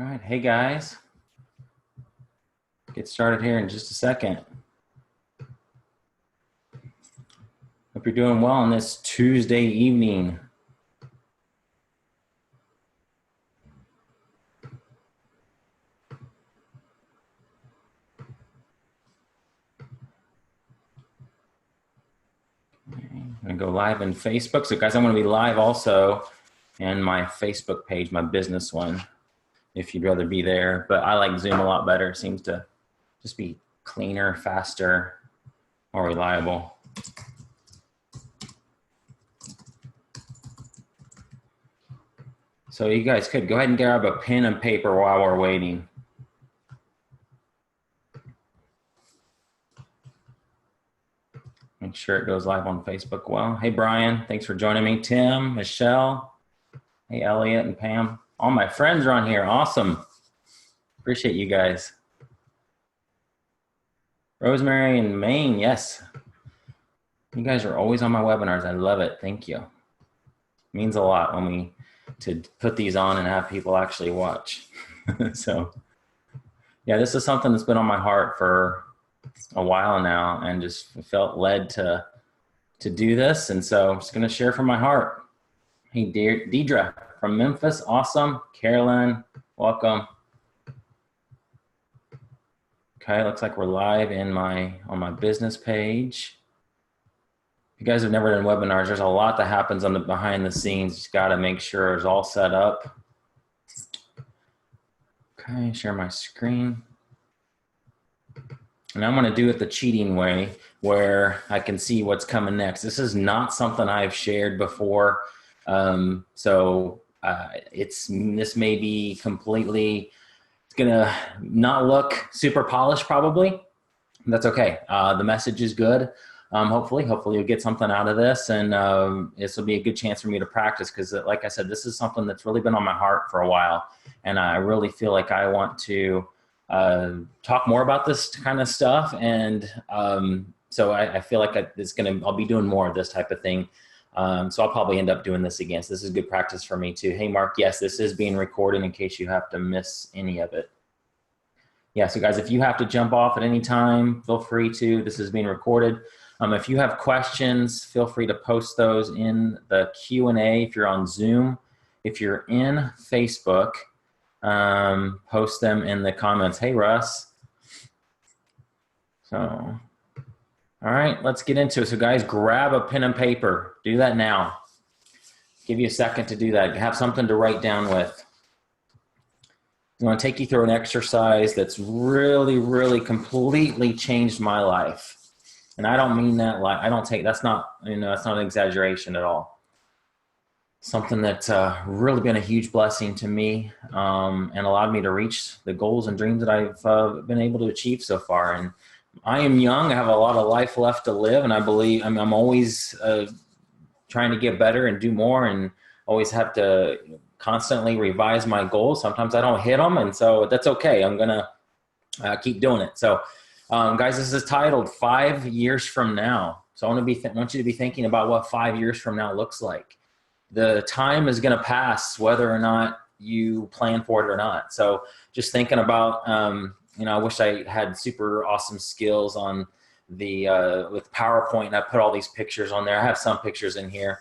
All right, hey guys, get started here in just a second. Hope you're doing well on this Tuesday evening. I'm gonna go live in Facebook. So guys, I'm gonna be live also in my Facebook page, my business one, if you'd rather be there. But I like Zoom a lot better. It seems to just be cleaner, faster, more reliable. So you guys could go ahead and grab a pen and paper while we're waiting. Make sure it goes live on Facebook well. Hey, Brian, thanks for joining me. Tim, Michelle, hey, Elliot and Pam. All my friends are on here. Awesome. Appreciate you guys. Rosemary in Maine, yes. You guys are always on my webinars. I love it. Thank you. It means a lot when we to put these on and have people actually watch. So yeah, this is something that's been on my heart for a while now and just felt led to do this. And so I'm just going to share from my heart. Hey, Deidre from Memphis. Awesome. Carolyn, welcome. Okay, looks like we're live on my business page. If you guys have never done webinars, there's a lot that happens on the behind the scenes. Just got to make sure it's all set up. Okay, share my screen. And I'm going to do it the cheating way where I can see what's coming next. This is not something I've shared before. This may be completely, it's going to not look super polished probably. That's okay. The message is good. Hopefully you'll get something out of this, and this will be a good chance for me to practice because like I said, this is something that's really been on my heart for a while. And I really feel like I want to talk more about this kind of stuff. And so I feel like I'll be doing more of this type of thing. So I'll probably end up doing this again. So this is good practice for me too. Hey, Mark, yes, this is being recorded in case you have to miss any of it. Yeah, so guys, if you have to jump off at any time, feel free to. This is being recorded. If you have questions, feel free to post those in the Q&A if you're on Zoom. If you're in Facebook, post them in the comments. Hey, Russ. So, all right, let's get into it. So guys, grab a pen and paper. Do that now. Give you a second to do that. Have something to write down with. I'm going to take you through an exercise that's really, really completely changed my life. And I don't mean that like, that's not an exaggeration at all. Something that's really been a huge blessing to me and allowed me to reach the goals and dreams that I've been able to achieve so far. And I am young. I have a lot of life left to live. And I believe I'm always trying to get better and do more, and always have to constantly revise my goals. Sometimes I don't hit them, and so that's okay. I'm going to keep doing it. So guys, this is titled 5 years from now. So I want you to be thinking about what 5 years from now looks like. The time is going to pass whether or not you plan for it or not. So just thinking about, I wish I had super awesome skills on with PowerPoint, and I put all these pictures on there. I have some pictures in here.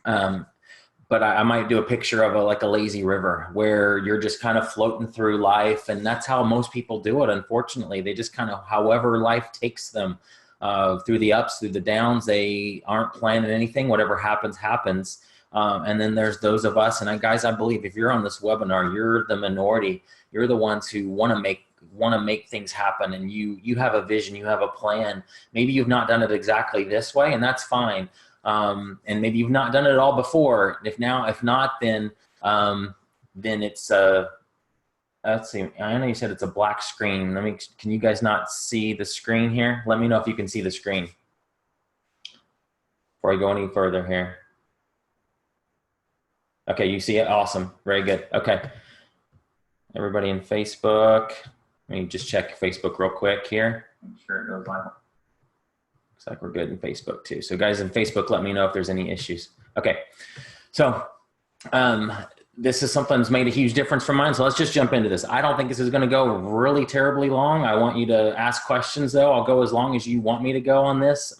But I might do a picture of a lazy river where you're just kind of floating through life. And that's how most people do it. Unfortunately, they just kind of, however life takes them through the ups, through the downs, they aren't planning anything. Whatever happens, happens. And then there's those of us. And guys, I believe if you're on this webinar, you're the minority. You're the ones who want to make things happen. And you have a vision, you have a plan. Maybe you've not done it exactly this way, and that's fine. And maybe you've not done it all before. If not, then it's let's see. I know you said it's a black screen. Can you guys not see the screen here? Let me know if you can see the screen before I go any further here. Okay, you see it? Awesome. Very good. Okay. Everybody in Facebook, let me just check Facebook real quick here. Make sure it goes live. Looks like we're good in Facebook too. So guys in Facebook, let me know if there's any issues. Okay. So this is something that's made a huge difference for mine. So let's just jump into this. I don't think this is going to go really terribly long. I want you to ask questions though. I'll go as long as you want me to go on this.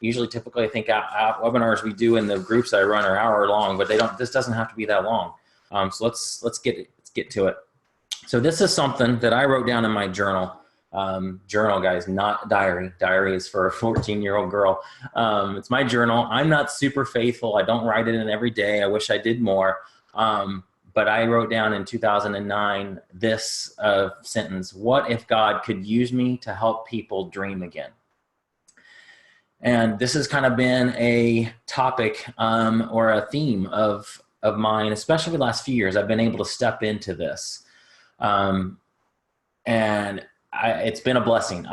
Usually, typically, I think webinars we do in the groups that I run are hour long, but this doesn't have to be that long. So let's get to it. So this is something that I wrote down in my journal. Journal, guys, not diary. Diary is for a 14-year-old girl. It's my journal. I'm not super faithful. I don't write it in every day. I wish I did more. But I wrote down in 2009 this sentence: "What if God could use me to help people dream again?" And this has kind of been a topic or a theme of mine, especially the last few years. I've been able to step into this. And it's been a blessing.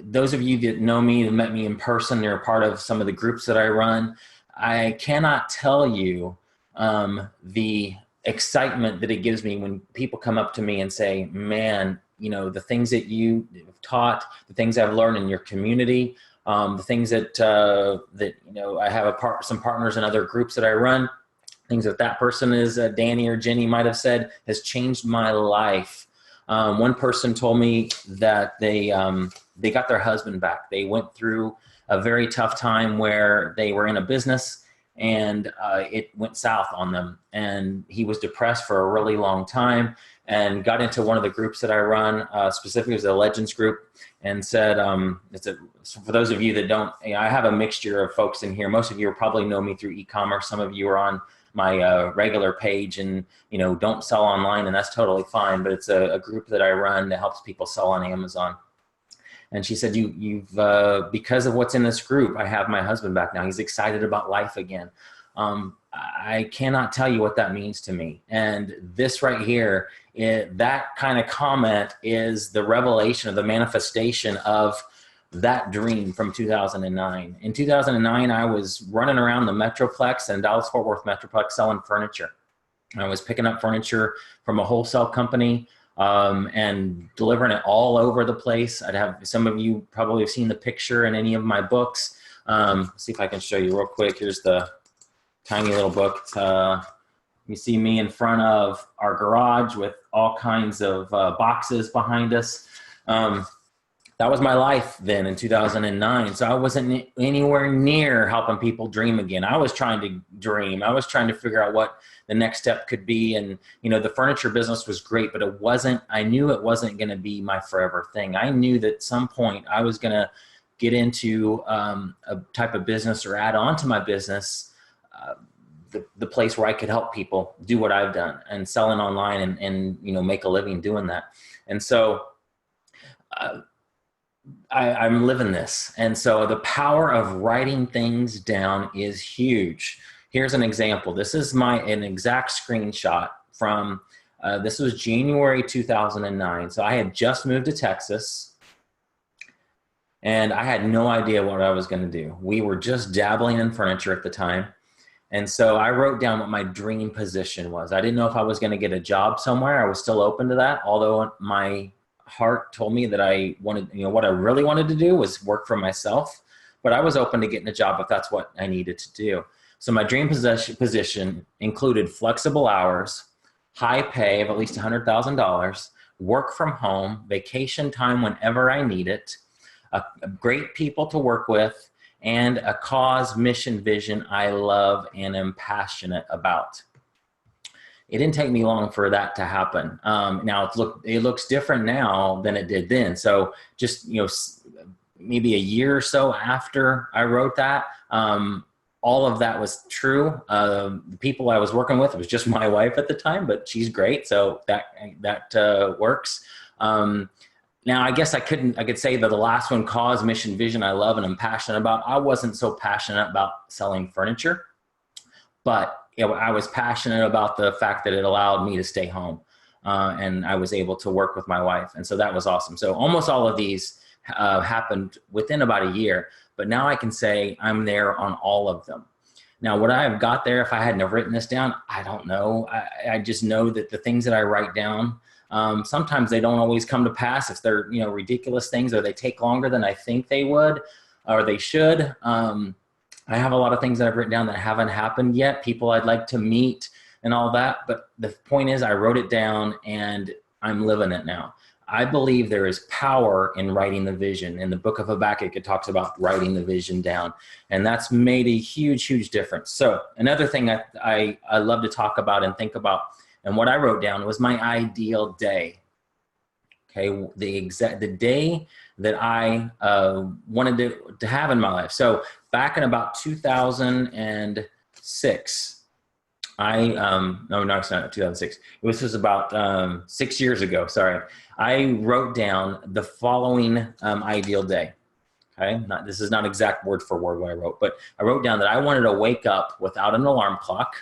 Those of you that know me, that met me in person, they're a part of some of the groups that I run. I cannot tell you the excitement that it gives me when people come up to me and say, man, you know, the things that you have taught, the things I've learned in your community, the things that you know, I have some partners in other groups that I run, things that person is, Danny or Jenny might have said, has changed my life. One person told me that they got their husband back. They went through a very tough time where they were in a business and it went south on them. And he was depressed for a really long time and got into one of the groups that I run, specifically it was a Legends group, and said, so for those of you that don't, you know, I have a mixture of folks in here. Most of you probably know me through e-commerce. Some of you are on my regular page and, you know, don't sell online, and that's totally fine. But it's a group that I run that helps people sell on Amazon. And she said, you've because of what's in this group, I have my husband back now. He's excited about life again. I cannot tell you what that means to me. And this right here, that kind of comment is the revelation of the manifestation of that dream from 2009. In 2009, I was running around the Metroplex and Dallas-Fort Worth Metroplex selling furniture. I was picking up furniture from a wholesale company and delivering it all over the place. I'd have, some of you probably have seen the picture in any of my books. Let's see if I can show you real quick. Here's the tiny little book. You see me in front of our garage with all kinds of boxes behind us. That was my life then in 2009. So I wasn't anywhere near helping people dream again. I was trying to dream. I was trying to figure out what the next step could be. And, you know, the furniture business was great, but it wasn't, I knew it wasn't going to be my forever thing. I knew that at some point I was going to get into a type of business or add on to my business, the place where I could help people do what I've done and selling online and you know, make a living doing that. And so, I'm living this. And so the power of writing things down is huge. Here's an example. This is an exact screenshot from, this was January 2009. So I had just moved to Texas and I had no idea what I was going to do. We were just dabbling in furniture at the time. And so I wrote down what my dream position was. I didn't know if I was going to get a job somewhere. I was still open to that, although my heart told me that I wanted, you know, what I really wanted to do was work for myself, but I was open to getting a job if that's what I needed to do. So my dream position included flexible hours, high pay of at least $100,000, work from home, vacation time whenever I need it, great people to work with, and a cause, mission, vision I love and am passionate about. It didn't take me long for that to happen. Now it looks different now than it did then. So just, you know, maybe a year or so after I wrote that, all of that was true. The people I was working with, it was just my wife at the time, but she's great. So that works. Now I guess I could say that the last one, cause, mission, vision, I love and I'm passionate about. I wasn't so passionate about selling furniture, but I was passionate about the fact that it allowed me to stay home and I was able to work with my wife. And so that was awesome. So almost all of these happened within about a year, but now I can say I'm there on all of them. Now, would I have got there if I hadn't have written this down? I don't know. I just know that the things that I write down, sometimes they don't always come to pass if they're, you know, ridiculous things, or they take longer than I think they would or they should. I have a lot of things that I've written down that haven't happened yet. People I'd like to meet, and all that. But the point is I wrote it down and I'm living it now. I believe there is power in writing the vision. In the book of Habakkuk, it talks about writing the vision down, and that's made a huge, huge difference. So another thing I love to talk about and think about, and what I wrote down was my ideal day. Okay, the day that I wanted to have in my life. So back in about 2006, no, it's not 2006. This was about 6 years ago. Sorry. I wrote down the following ideal day. Okay. This is not exact word for word what I wrote, but I wrote down that I wanted to wake up without an alarm clock.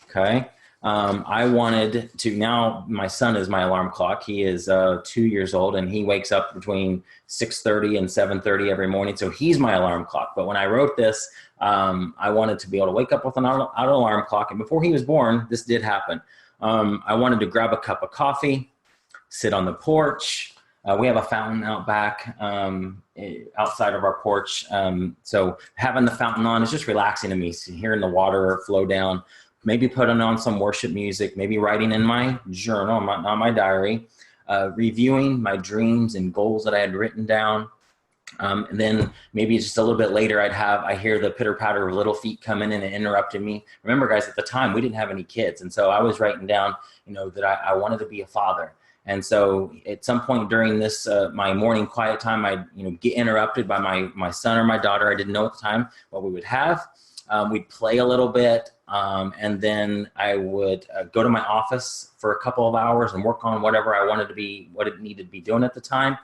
Okay. I wanted to, now my son is my alarm clock. He is 2 years old and he wakes up between 6:30 and 7:30 every morning. So he's my alarm clock. But when I wrote this, I wanted to be able to wake up with an alarm clock. And before he was born, this did happen. I wanted to grab a cup of coffee, sit on the porch. We have a fountain out back outside of our porch. So having the fountain on is just relaxing to me. So hearing the water flow down, maybe putting on some worship music, maybe writing in my journal, not my diary, reviewing my dreams and goals that I had written down. And then maybe just a little bit later, I hear the pitter patter of little feet coming in and interrupting me. Remember, guys, at the time we didn't have any kids. And so I was writing down, that I wanted to be a father. And so at some point during this, my morning quiet time, I'd, get interrupted by my son or my daughter. I didn't know at the time what we would have. We'd play a little bit. And then I would go to my office for a couple of hours and work on whatever I wanted to be, what it needed to be doing at the time.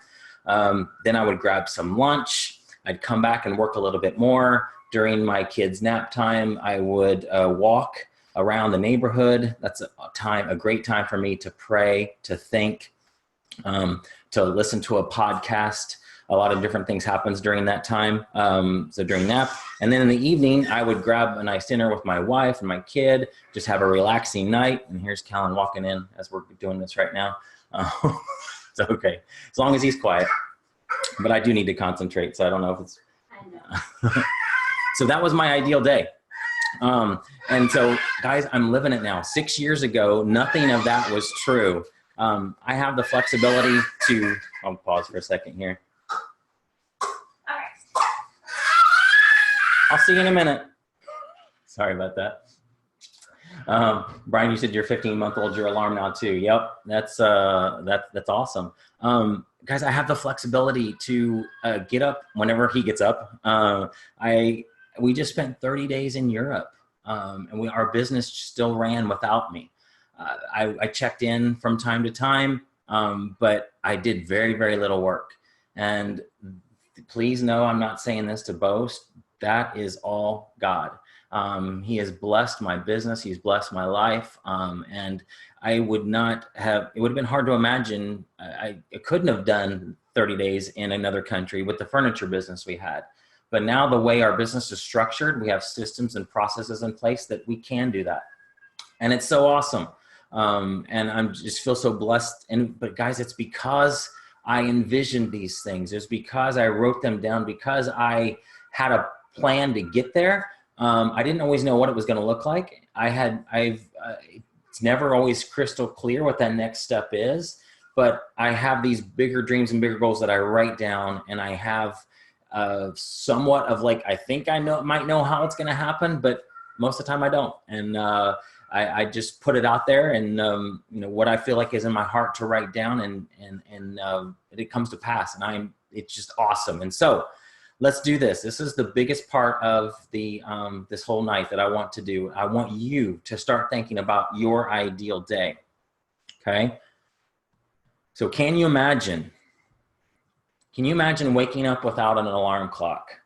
Then I would grab some lunch. I'd come back and work a little bit more. During my kids' nap time, I would walk around the neighborhood. That's a great time for me to pray, to think, to listen to a podcast. A lot of different things happens during that time. So during nap. And then in the evening, I would grab a nice dinner with my wife and my kid, just have a relaxing night. And here's Callan walking in as we're doing this right now. It's okay, as long as he's quiet. But I do need to concentrate, so I don't know if it's... I know. So that was my ideal day. And so, guys, I'm living it now. 6 years ago, nothing of that was true. I have the flexibility to... I'll pause for a second here. I'll see you in a minute. Sorry about that. Brian, you said you're 15-month-old, your alarm now too. Yep, that's awesome. Guys, I have the flexibility to get up whenever he gets up. We just spent 30 days in Europe, and our business still ran without me. I checked in from time to time, but I did very, very little work. And please know I'm not saying this to boast. That is all God. He has blessed my business. He's blessed my life. And I would not have, it would have been hard to imagine. I couldn't have done 30 days in another country with the furniture business we had. But now the way our business is structured, we have systems and processes in place that we can do that. And it's so awesome. And I'm just feel so blessed. But guys, it's because I envisioned these things. It's because I wrote them down, because I had a plan to get there. I didn't always know what it was going to look like. It's never always crystal clear what that next step is, but I have these bigger dreams and bigger goals that I write down, and I have somewhat of like, I think I might know how it's going to happen, but most of the time I don't. And I just put it out there, and what I feel like is in my heart to write down, and it comes to pass, and it's just awesome. And so let's do this. This is the biggest part of this whole night that I want to do. I want you to start thinking about your ideal day. Okay. So can you imagine waking up without an alarm clock?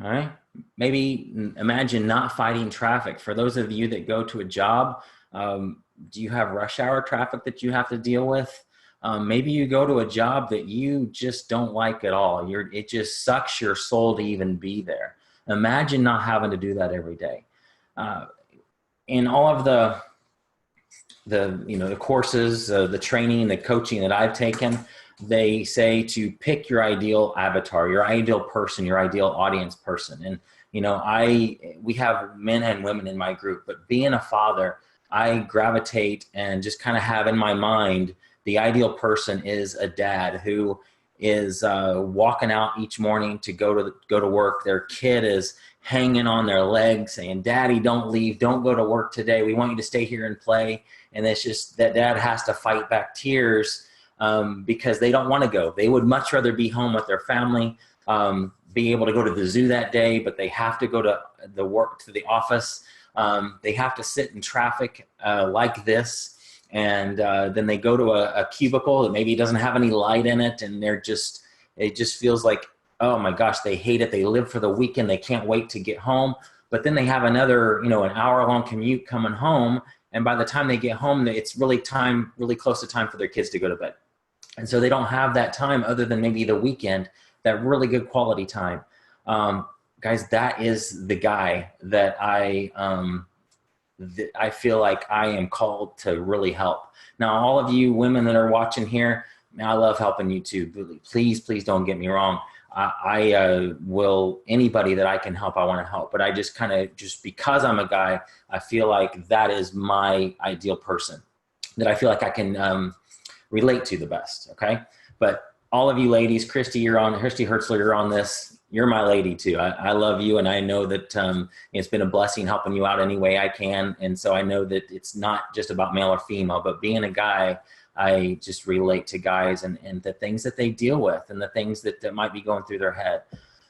All right. Maybe imagine not fighting traffic. For those of you that go to a job, do you have rush hour traffic that you have to deal with? Maybe you go to a job that you just don't like at all. It just sucks your soul to even be there. Imagine not having to do that every day. In all of the courses, the training, the coaching that I've taken, they say to pick your ideal avatar, your ideal person, your ideal audience person. And You know, we have men and women in my group, but being a father, I gravitate and just kind of have in my mind the ideal person is a dad who is walking out each morning to go to work. Their kid is hanging on their leg saying, "Daddy, don't leave. Don't go to work today. We want you to stay here and play." And it's just that dad has to fight back tears because they don't want to go. They would much rather be home with their family, be able to go to the zoo that day, but they have to go to the office. They have to sit in traffic like this. And then they go to a cubicle that maybe doesn't have any light in it. And it just feels like, oh my gosh, they hate it. They live for the weekend. They can't wait to get home. But then they have another, an hour-long commute coming home. And by the time they get home, it's really close to time for their kids to go to bed. And so they don't have that time other than maybe the weekend, that really good quality time. Guys, that is the guy that I feel like I am called to really help. Now, all of you women that are watching here, I love helping you too. Please don't get me wrong. I will, anybody that I can help, I want to help. But I just just because I'm a guy, I feel like that is my ideal person that I feel like I can relate to the best. Okay. But all of you ladies, Christy Hertzler, you're on this. You're my lady too. I love you. And I know that it's been a blessing helping you out any way I can. And so I know that it's not just about male or female, but being a guy, I just relate to guys and the things that they deal with and the things that might be going through their head.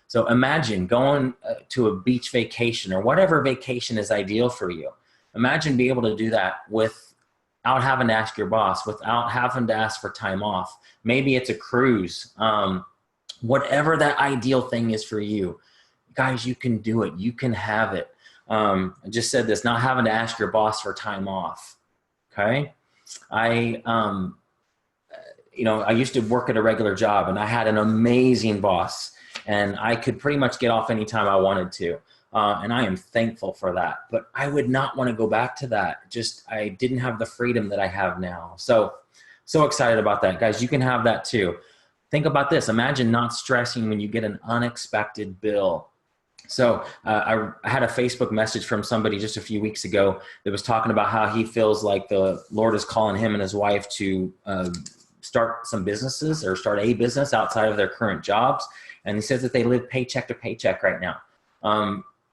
So imagine going to a beach vacation or whatever vacation is ideal for you. Imagine being able to do that without having to ask your boss, without having to ask for time off. Maybe it's a cruise. Whatever that ideal thing is for you, guys, you can do it. You can have it. I just said this, not having to ask your boss for time off. Okay. I used to work at a regular job and I had an amazing boss and I could pretty much get off anytime I wanted to. And I am thankful for that, but I would not want to go back to that. I didn't have the freedom that I have now. So excited about that, guys. You can have that too. Think about this. Imagine not stressing when you get an unexpected bill. So I had a Facebook message from somebody just a few weeks ago that was talking about how he feels like the Lord is calling him and his wife to start some businesses or start a business outside of their current jobs. And he says that they live paycheck to paycheck right now.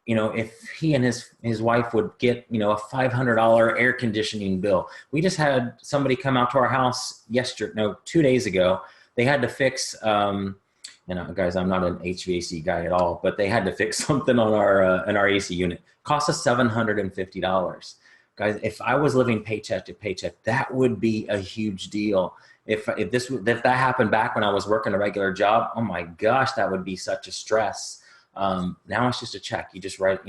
If he and his wife would get, a $500 air conditioning bill. We just had somebody come out to our house 2 days ago. They had to fix, guys, I'm not an HVAC guy at all, but they had to fix something on our AC unit. Cost us $750. Guys, if I was living paycheck to paycheck, that would be a huge deal. If that happened back when I was working a regular job, oh my gosh, that would be such a stress. Now it's just a check. You just write,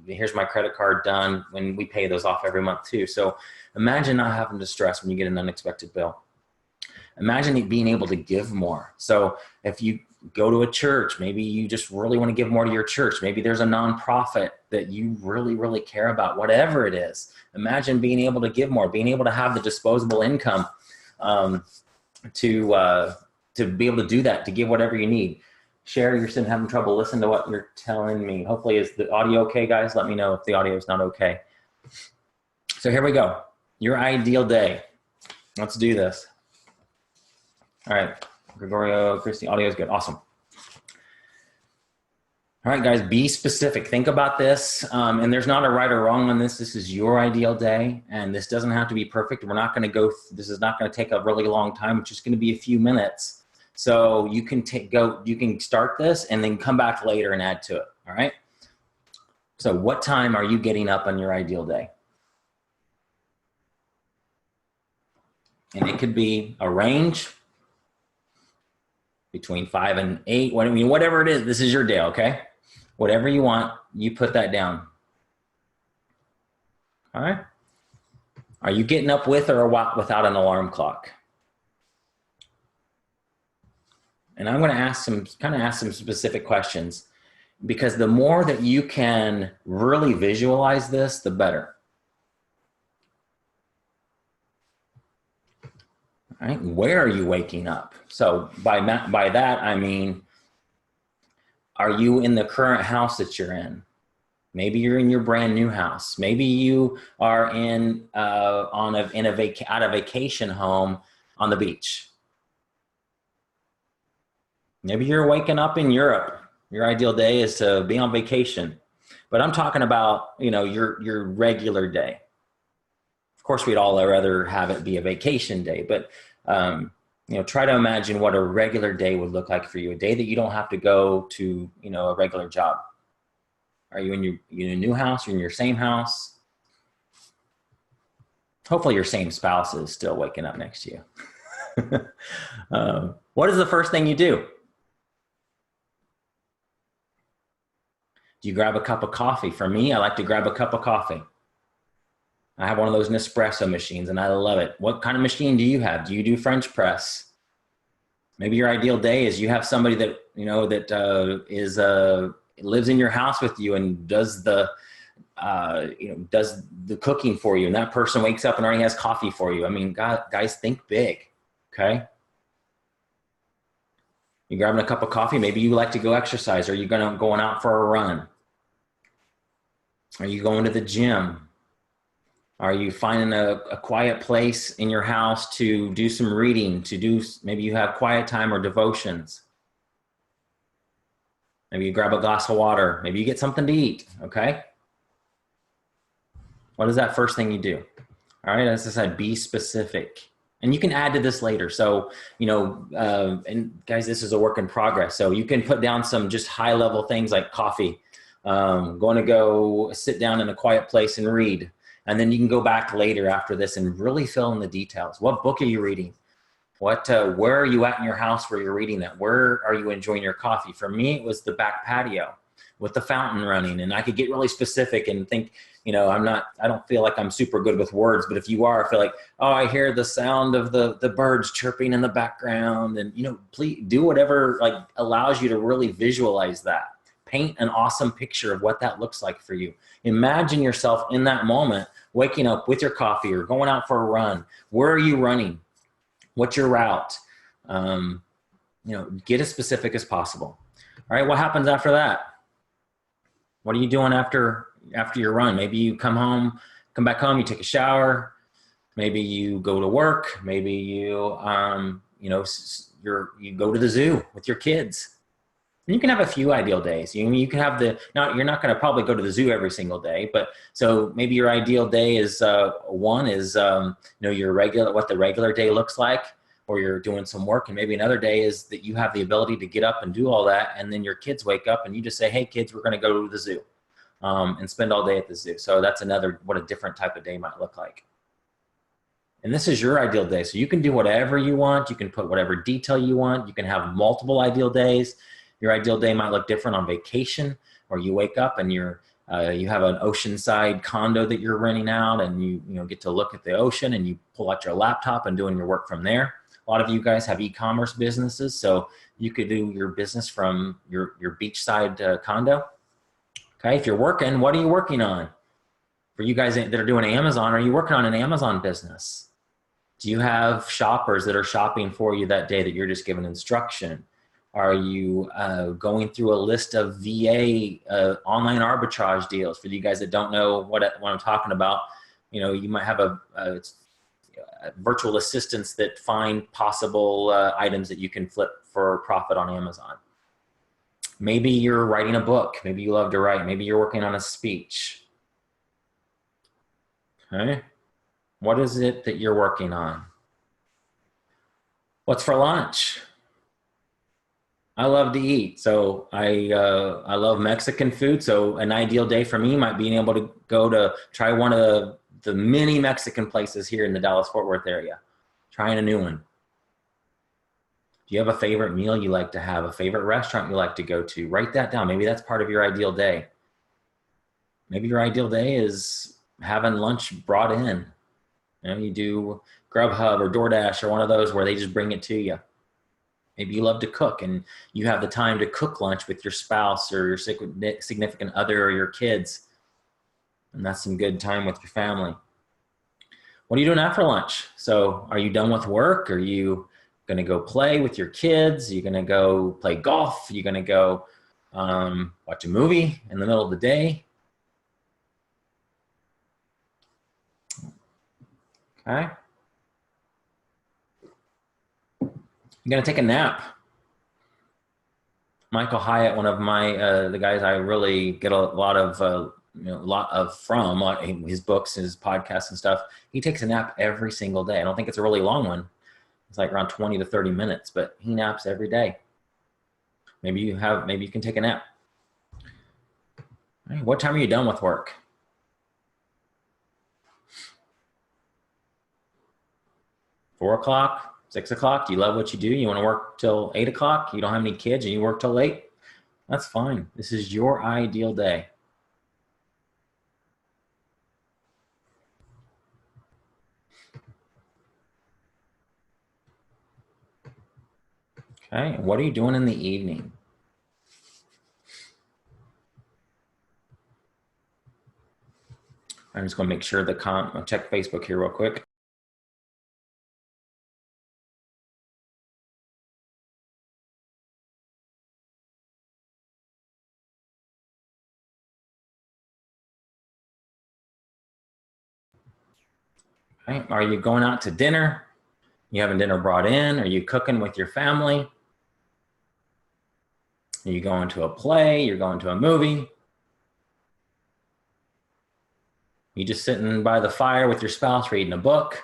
here's my credit card, done, when we pay those off every month too. So imagine not having to stress when you get an unexpected bill. Imagine being able to give more. So if you go to a church, maybe you just really want to give more to your church. Maybe there's a nonprofit that you really, really care about, whatever it is. Imagine being able to give more, being able to have the disposable income to be able to do that, to give whatever you need. Sherry, you're still having trouble listening to what you're telling me. Hopefully, is the audio okay, guys? Let me know if the audio is not okay. So here we go. Your ideal day. Let's do this. All right, Gregorio, Christy, audio is good. Awesome. All right, guys, be specific. Think about this. And there's not a right or wrong on this. This is your ideal day, and this doesn't have to be perfect. We're not going to this is not going to take a really long time. It's just going to be a few minutes. So you can you can start this and then come back later and add to it. All right. So what time are you getting up on your ideal day? And it could be a range between 5 and 8, whatever it is, this is your day, okay? Whatever you want, you put that down. All right? Are you getting up with or without an alarm clock? And I'm going to ask some specific questions, because the more that you can really visualize this, the better. All right, where are you waking up? So by that, I mean, Are you in the current house that you're in? Maybe you're in your brand new house. Maybe you are in at a vacation home on the beach. Maybe you're waking up in Europe. Your ideal day is to be on vacation. But I'm talking about, your regular day. Of course, we'd all rather have it be a vacation day, but try to imagine what a regular day would look like for you. A day that you don't have to go to, a regular job. Are you in a new house? You're in your same house? Hopefully your same spouse is still waking up next to you. What is the first thing you do? Do you grab a cup of coffee? For me, I like to grab a cup of coffee. I have one of those Nespresso machines and I love it. What kind of machine do you have? Do you do French press? Maybe your ideal day is you have somebody that, lives in your house with you and does the cooking for you. And that person wakes up and already has coffee for you. I mean, guys, think big. Okay. You grabbing a cup of coffee. Maybe you like to go exercise. Are you going out for a run? Are you going to the gym? Are you finding a quiet place in your house to do some reading, maybe you have quiet time or devotions. Maybe you grab a glass of water. Maybe you get something to eat, okay? What is that first thing you do? All right, as I said, be specific. And you can add to this later. So, and guys, this is a work in progress. So you can put down some just high level things like coffee, going to go sit down in a quiet place and read. And then you can go back later after this and really fill in the details. What book are you reading? Where are you at in your house where you're reading that? Where are you enjoying your coffee? For me, it was the back patio with the fountain running. And I could get really specific and think, I don't feel like I'm super good with words, but if you are, I feel like, I hear the sound of the birds chirping in the background. And, please do whatever allows you to really visualize that. Paint an awesome picture of what that looks like for you. Imagine yourself in that moment, waking up with your coffee or going out for a run. Where are you running? What's your route? Get as specific as possible. All right, what happens after that? What are you doing after your run? Maybe you come back home, you take a shower. Maybe you go to work. Maybe you, you go to the zoo with your kids. And you can have a few ideal days. You can have you're not going to probably go to the zoo every single day, but so maybe your ideal day is what the regular day looks like, or you're doing some work. And maybe another day is that you have the ability to get up and do all that. And then your kids wake up and you just say, hey kids, we're going to go to the zoo and spend all day at the zoo. So that's what a different type of day might look like. And this is your ideal day. So you can do whatever you want. You can put whatever detail you want. You can have multiple ideal days. Your ideal day might look different on vacation, or you wake up and you have an oceanside condo that you're renting out, and you get to look at the ocean, and you pull out your laptop and doing your work from there. A lot of you guys have e-commerce businesses, so you could do your business from your beachside condo. Okay, if you're working, what are you working on? For you guys that are doing Amazon, are you working on an Amazon business? Do you have shoppers that are shopping for you that day that you're just giving instruction? Are you going through a list of VA online arbitrage deals? For you guys that don't know what I'm talking about, you might have virtual assistants that find possible items that you can flip for profit on Amazon. Maybe you're writing a book. Maybe you love to write. Maybe you're working on a speech. Okay. What is it that you're working on? What's for lunch? I love to eat. So I love Mexican food. So an ideal day for me might be able to go to try one of the many Mexican places here in the Dallas-Fort Worth area. Trying a new one. Do you have a favorite meal you like to have? A favorite restaurant you like to go to? Write that down. Maybe that's part of your ideal day. Maybe your ideal day is having lunch brought in. You do Grubhub or DoorDash or one of those where they just bring it to you. Maybe you love to cook and you have the time to cook lunch with your spouse or your significant other or your kids. And that's some good time with your family. What are you doing after lunch? So are you done with work? Are you going to go play with your kids? Are you going to go play golf? Are you going to go Watch a movie in the middle of the day. Okay. You're going to take a nap. Michael Hyatt, one of my, the guys I really get a lot of from his books, his podcasts and stuff. He takes a nap every single day. I don't think it's a really long one. It's like around 20 to 30 minutes, but he naps every day. Maybe you can take a nap. Right, what time are you done with work? 4 o'clock, 6 o'clock? Do you love what you do? You want to work till 8 o'clock? You don't have any kids and you work till late? That's fine. This is your ideal day. Okay, what are you doing in the evening? I'm just going to make sure I'll check Facebook here real quick. Okay, are you going out to dinner? You having dinner brought in? Are you cooking with your family? Are you going to a play? You're going to a movie? You just sitting by the fire with your spouse reading a book?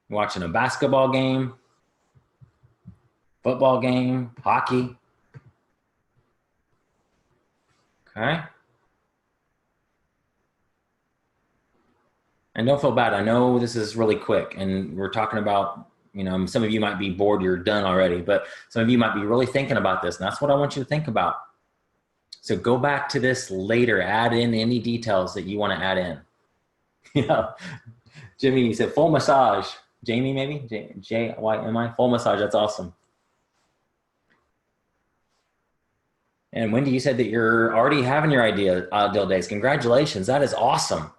Watching a basketball game? Football game? Hockey? Okay. And don't feel bad. I know this is really quick and we're talking about, some of you might be bored, you're done already, but some of you might be really thinking about this. And that's what I want you to think about. So go back to this later, add in any details that you want to add in. Yeah. Jimmy, you said full massage. Jamie, maybe? J-Y-M-I? Full massage. That's awesome. And Wendy, you said that you're already having your ideal days. Congratulations. That is awesome.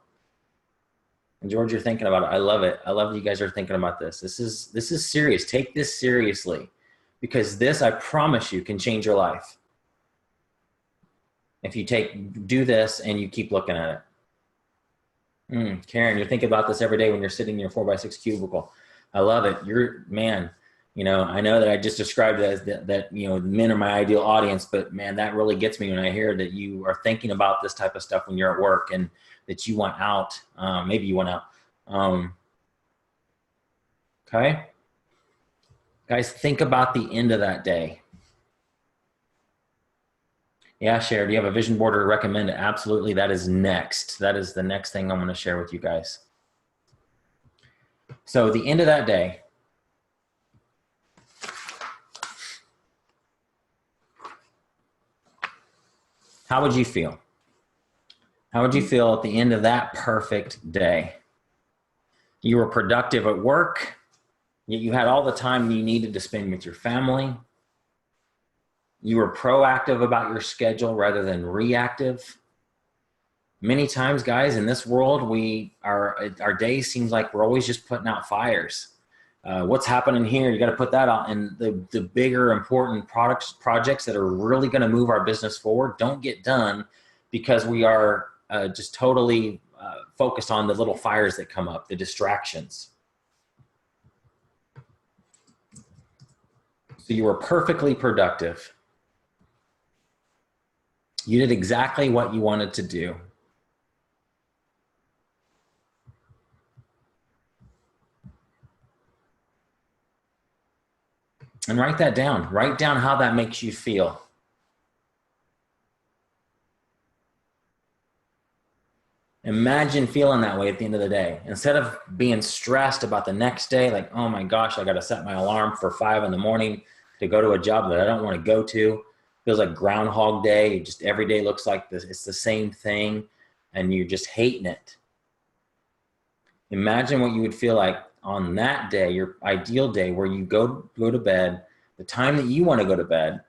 And George, you're thinking about it. I love it. I love that you guys are thinking about this. This is serious. Take this seriously because this, I promise you, can change your life. If you do this and you keep looking at it. Karen, you're thinking about this every day when you're sitting in your 4x6 cubicle. I love it. I know that I just described it as that men are my ideal audience, but man, that really gets me when I hear that you are thinking about this type of stuff when you're at work and that you want out. Maybe you want out. Okay. Guys, think about the end of that day. Yeah, Cher, do you have a vision board or recommend it? Absolutely. That is next. That is the next thing I'm going to share with you guys. So the end of that day, how would you feel? How would you feel at the end of that perfect day? You were productive at work, yet you had all the time you needed to spend with your family. You were proactive about your schedule rather than reactive. Many times, guys, in this world, our day seems like we're always just putting out fires. What's happening here? You got to put that out. And the bigger, important projects that are really going to move our business forward don't get done because we are just totally focused on the little fires that come up, the distractions. So you were perfectly productive. You did exactly what you wanted to do. And write that down. Write down how that makes you feel. Imagine feeling that way at the end of the day. Instead of being stressed about the next day, like, oh my gosh, I got to set my alarm for 5 in the morning to go to a job that I don't want to go to. Feels like Groundhog Day. Just every day looks like this. It's the same thing and you're just hating it. Imagine what you would feel like on that day, your ideal day where you go to bed, the time that you want to go to bed,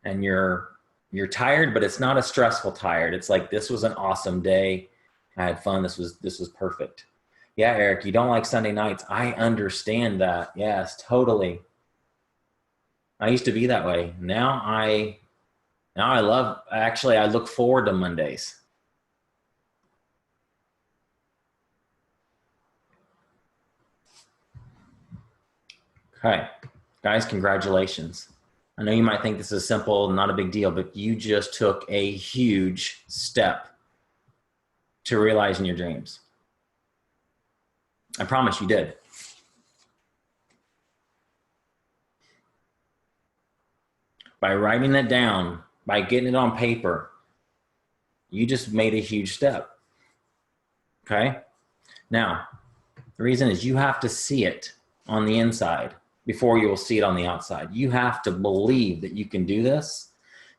and you're tired, but it's not a stressful tired. It's like, this was an awesome day. I had fun. This was perfect. Yeah, Eric, you don't like Sunday nights. I understand that. Yes, totally. I used to be that way. Now I love, actually, I look forward to Mondays. Okay, guys, congratulations. I know you might think this is simple, not a big deal, but you just took a huge step to realizing your dreams. I promise you did. By writing it down, by getting it on paper, you just made a huge step. Okay? Now, the reason is you have to see it on the inside before you will see it on the outside. You have to believe that you can do this.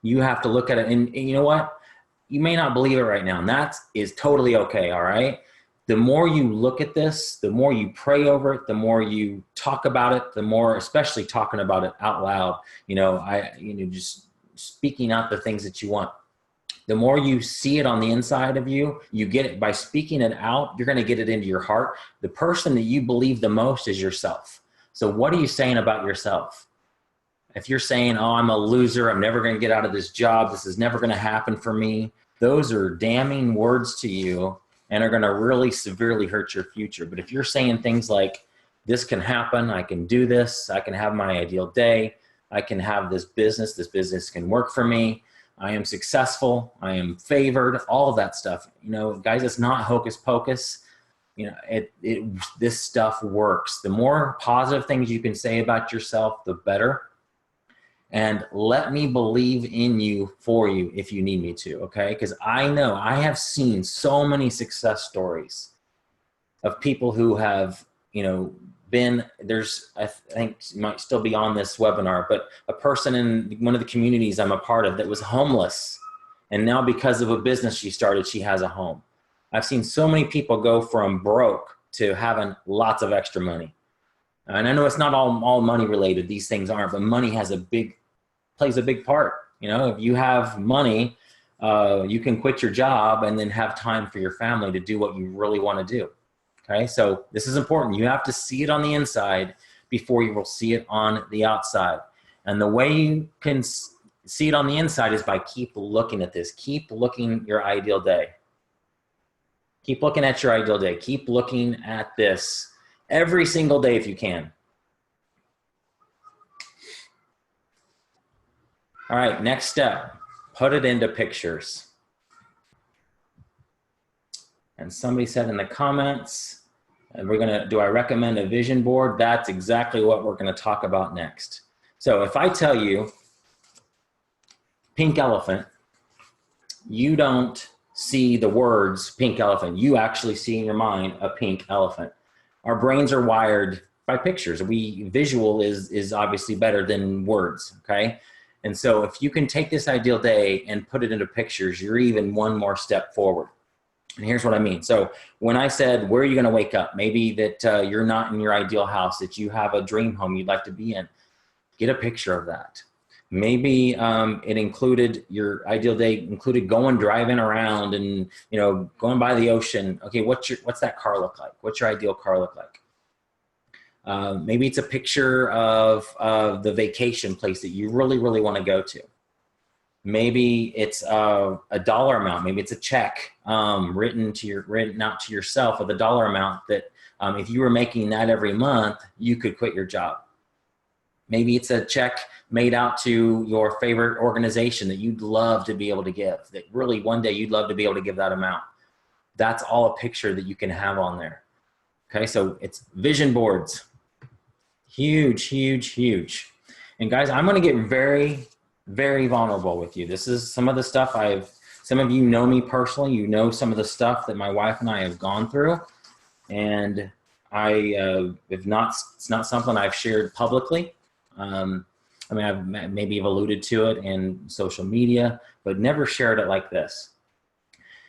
You have to look at it, and you know what? You may not believe it right now, and that is totally okay, all right? The more you look at this, the more you pray over it, the more you talk about it, the more, especially talking about it out loud, just speaking out the things that you want. The more you see it on the inside of you, you get it by speaking it out, you're going to get it into your heart. The person that you believe the most is yourself. So what are you saying about yourself? If you're saying, oh, I'm a loser, I'm never going to get out of this job, this is never going to happen for me, those are damning words to you and are going to really severely hurt your future. But if you're saying things like, this can happen, I can do this, I can have my ideal day, I can have this business can work for me, I am successful, I am favored, all of that stuff. Guys, it's not hocus pocus. This stuff works. The more positive things you can say about yourself, the better. And let me believe in you for you if you need me to, okay? Because I know I have seen so many success stories of people who have, I think might still be on this webinar, but a person in one of the communities I'm a part of that was homeless. And now because of a business she started, she has a home. I've seen so many people go from broke to having lots of extra money. And I know it's not all money related. These things aren't, but money plays a big part. If you have money, you can quit your job and then have time for your family to do what you really want to do. Okay, so this is important. You have to see it on the inside before you will see it on the outside. And the way you can see it on the inside is by keep looking at this. Keep looking your ideal day. Keep looking at your ideal day. Keep looking at this every single day if you can. All right, next step, put it into pictures. And somebody said in the comments, do I recommend a vision board? That's exactly what we're gonna talk about next. So if I tell you pink elephant, you don't see the words pink elephant. You actually see in your mind a pink elephant. Our brains are wired by pictures. Visual is obviously better than words, okay? And so if you can take this ideal day and put it into pictures, you're even one more step forward. And here's what I mean. So when I said, where are you going to wake up? Maybe that you're not in your ideal house, that you have a dream home you'd like to be in. Get a picture of that. Maybe it included, your ideal day included driving around and, going by the ocean. Okay, what's that car look like? What's your ideal car look like? Maybe it's a picture of the vacation place that you really, really want to go to. Maybe it's a dollar amount. Maybe it's a check written out to yourself of the dollar amount that if you were making that every month, you could quit your job. Maybe it's a check made out to your favorite organization that you'd love to be able to give, that really one day you'd love to be able to give that amount. That's all a picture that you can have on there. Okay, so it's vision boards. Huge, huge, huge. And guys, I'm gonna get very, very vulnerable with you. This is some of the stuff some of you know me personally, you know some of the stuff that my wife and I have gone through. And it's not something I've shared publicly. I've maybe alluded to it in social media, but never shared it like this.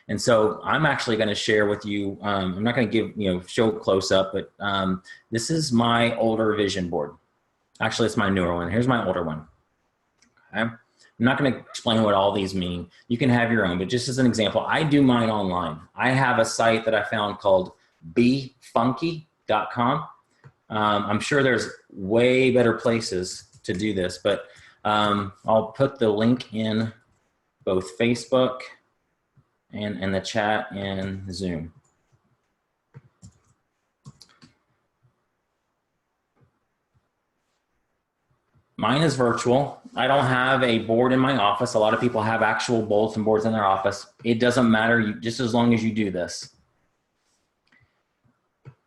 And so I'm actually going to share with you, I'm not going to give, show close up, but this is my older vision board. Actually, it's my newer one. Here's my older one. Okay. I'm not going to explain what all these mean. You can have your own, but just as an example, I do mine online. I have a site that I found called befunky.com. I'm sure there's way better places to do this, but I'll put the link in both Facebook and in the chat in Zoom. Mine is virtual. I don't have a board in my office. A lot of people have actual bulletin boards in their office. It doesn't matter, just as long as you do this.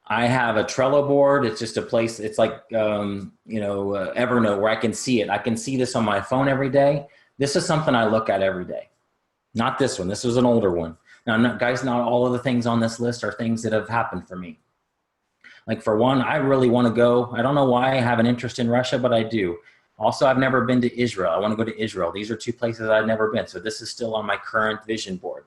I have a Trello board. It's just a place, it's like, Evernote, where I can see it. I can see this on my phone every day. This is something I look at every day. Not this one. This was an older one. Now, not all of the things on this list are things that have happened for me. Like for one, I really want to go. I don't know why I have an interest in Russia, but I do. Also, I've never been to Israel. I want to go to Israel. These are two places I've never been. So this is still on my current vision board.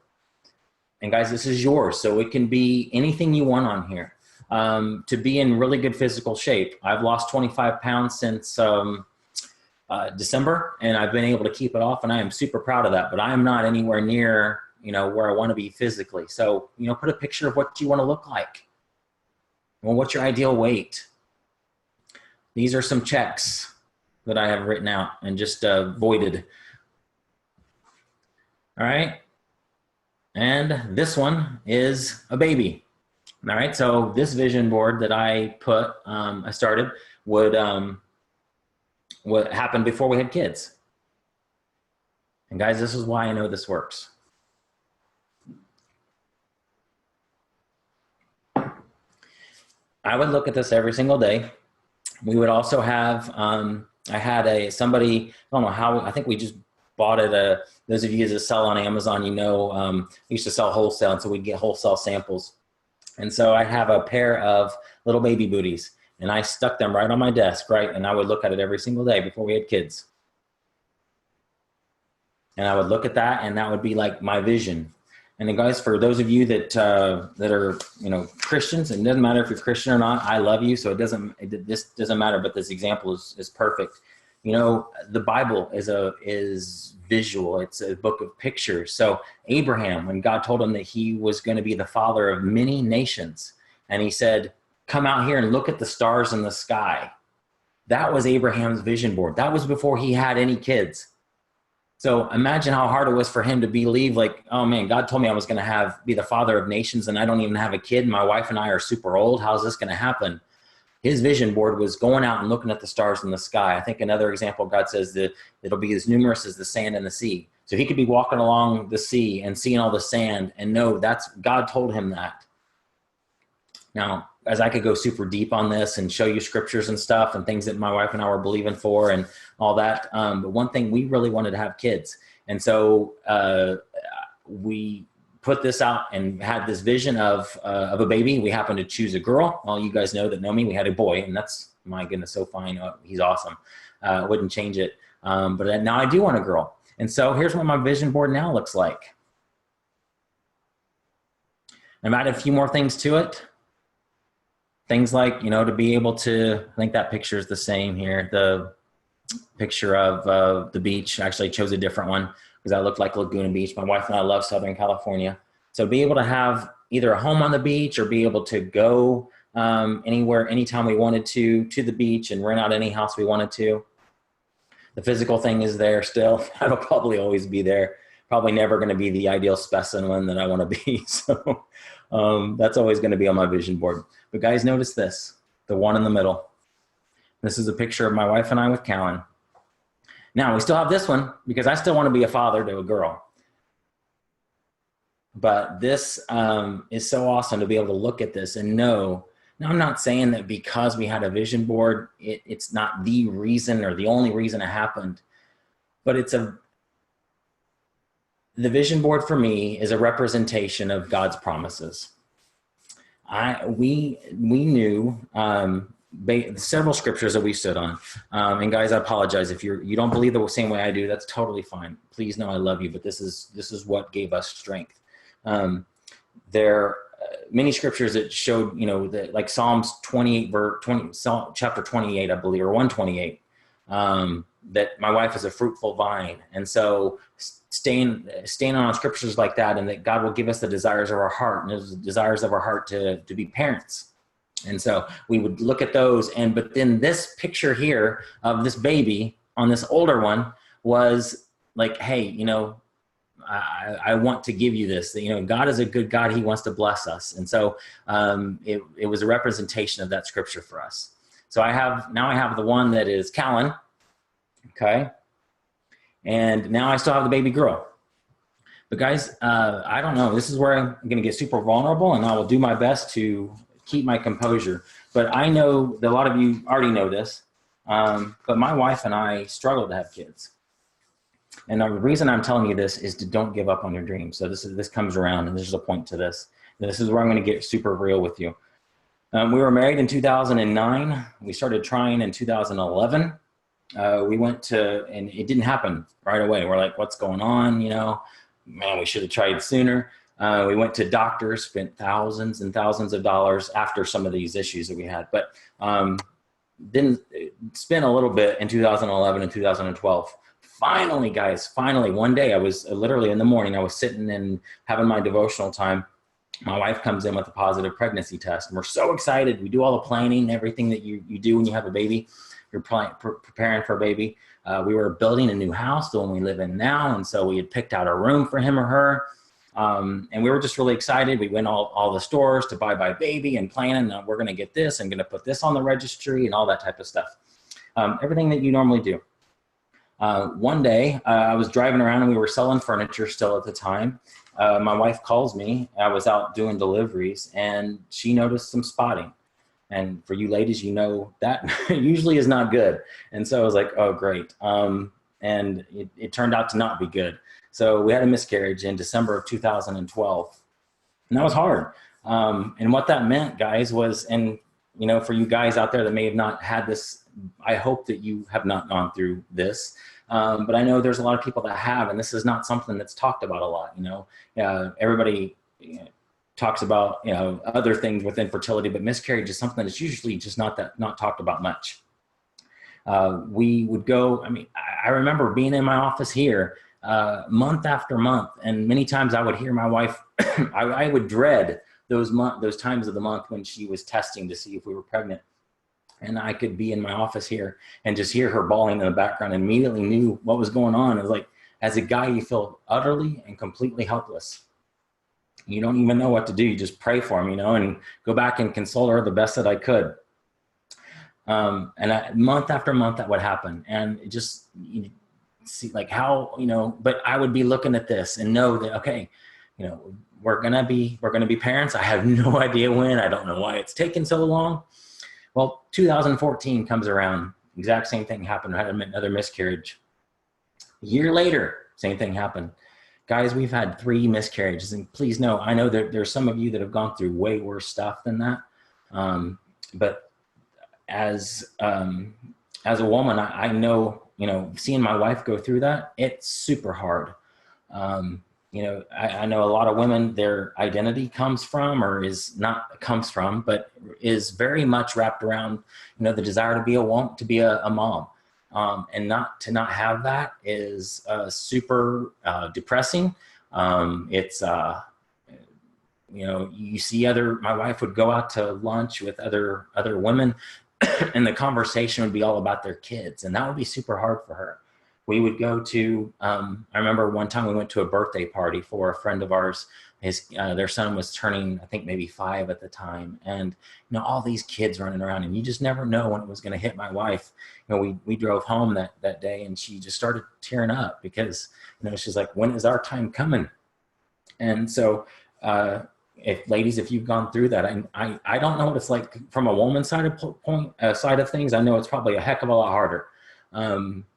And guys, this is yours. So it can be anything you want on here. To be in really good physical shape. I've lost 25 pounds since December, and I've been able to keep it off, and I am super proud of that. But I am not anywhere near, where I want to be physically. So, put a picture of what you want to look like. Well, what's your ideal weight? These are some checks that I have written out and just voided. All right. And this one is a baby. All right. So this vision board that I started would what happened before we had kids. And guys, this is why I know this works. I would look at this every single day. We would also have, I had somebody, I don't know how, I think we just bought it. Those of you that sell on Amazon, we used to sell wholesale, and so we'd get wholesale samples. And so I have a pair of little baby booties, and I stuck them right on my desk, right? And I would look at it every single day before we had kids. And I would look at that, and that would be like my vision. And then guys, for those of you that are, Christians, and it doesn't matter if you're Christian or not, I love you. So this doesn't matter, but this example is perfect. The Bible is visual. It's a book of pictures. So Abraham, when God told him that he was going to be the father of many nations, and he said, come out here and look at the stars in the sky. That was Abraham's vision board. That was before he had any kids. So imagine how hard it was for him to believe, like, oh man, God told me I was going to be the father of nations, and I don't even have a kid. My wife and I are super old. How's this going to happen? His vision board was going out and looking at the stars in the sky. I think another example, God says that it'll be as numerous as the sand in the sea. So he could be walking along the sea and seeing all the sand and know God told him that. Now, as I could go super deep on this and show you scriptures and stuff and things that my wife and I were believing for and all that. But one thing, we really wanted to have kids. And so we put this out and had this vision of a baby. We happened to choose a girl. All you guys that know me, we had a boy, and that's, my goodness, so fine. He's awesome. Wouldn't change it. But now I do want a girl. And so here's what my vision board now looks like. I've added a few more things to it. Things like, to be able to, I think that picture is the same here. The picture of the beach. Actually, I chose a different one because I looked like Laguna Beach. My wife and I love Southern California. So be able to have either a home on the beach or be able to go anywhere, anytime we wanted to the beach and rent out any house we wanted to. The physical thing is there still. That'll probably always be there. Probably never going to be the ideal specimen that I want to be. So that's always going to be on my vision board. But guys, notice this, the one in the middle. This is a picture of my wife and I with Callan. Now, we still have this one because I still want to be a father to a girl. But this is so awesome to be able to look at this and know. Now, I'm not saying that because we had a vision board, it's not the reason or the only reason it happened. But the vision board for me is a representation of God's promises. We knew several scriptures that we stood on. And guys, I apologize if you don't believe the same way I do. That's totally fine. Please know I love you, but this is what gave us strength. There are many scriptures that showed, that like Psalms 28, chapter 28, I believe, or 128, that my wife is a fruitful vine. And so staying on scriptures like that, and that God will give us the desires of our heart, and those desires of our heart to be parents. And so we would look at those. But then this picture here of this baby on this older one was like, hey, I want to give you this. God is a good God. He wants to bless us. And so it was a representation of that scripture for us. So I have the one that is Callan. Okay. And now I still have the baby girl. But guys, I don't know. This is where I'm going to get super vulnerable, and I will do my best to keep my composure. But I know that a lot of you already know this. But my wife and I struggle to have kids. And the reason I'm telling you this is to don't give up on your dreams. So this comes around, and there's a point to this. This is where I'm going to get super real with you. We were married in 2009. We started trying in 2011. We went to, and it didn't happen right away. We're like, what's going on? Man, we should have tried sooner. We went to doctors, spent thousands and thousands of dollars after some of these issues that we had, but didn't spend a little bit in 2011 and 2012. Finally, guys, one day I was literally in the morning, I was sitting and having my devotional time. My wife comes in with a positive pregnancy test, and we're so excited. We do all the planning, everything that you do when you have a baby. You're preparing for a baby. We were building a new house, the one we live in now, and so we had picked out a room for him or her. And we were just really excited. We went all the stores to buy baby and planning, we're going to get this and going to put this on the registry and all that type of stuff. Everything that you normally do. One day I was driving around, and we were selling furniture still at the time. My wife calls me. I was out doing deliveries, and she noticed some spotting. And for you ladies, that usually is not good. And so I was like, oh, great. And it turned out to not be good. So we had a miscarriage in December of 2012. And that was hard. And what that meant, guys, was, and for you guys out there that may have not had this, I hope that you have not gone through this. But I know there's a lot of people that have, and this is not something that's talked about a lot. Everybody talks about other things with infertility, but miscarriage is something that's usually just not talked about much. We would go. I remember being in my office here month after month, and many times I would hear my wife. I would dread those times of the month when she was testing to see if we were pregnant, and I could be in my office here and just hear her bawling in the background, and immediately knew what was going on. It was like, as a guy, you feel utterly and completely helpless. You don't even know what to do. You just pray for him, and go back and console her the best that I could. And month after month that would happen. And it just, you see like how, but I would be looking at this and know that, okay, we're going to be parents. I have no idea when. I don't know why it's taken so long. Well, 2014 comes around. Exact same thing happened. I had another miscarriage. A year later, same thing happened. Guys, we've had 3 miscarriages, and please know, I know that there's some of you that have gone through way worse stuff than that. But as a woman, I know, seeing my wife go through that, it's super hard. I know a lot of women, their identity comes from, but is very much wrapped around, the desire to be a mom. And not have that is super depressing. It's you see my wife would go out to lunch with other women, and the conversation would be all about their kids, and that would be super hard for her. We would go to, I remember one time we went to a birthday party for a friend of ours. Their son was turning, I think maybe 5 at the time. And, all these kids running around, and you just never know when it was going to hit my wife. We drove home that day, and she just started tearing up because, she's like, when is our time coming? And so, if you've gone through that, I don't know what it's like from a woman's side of things. I know it's probably a heck of a lot harder.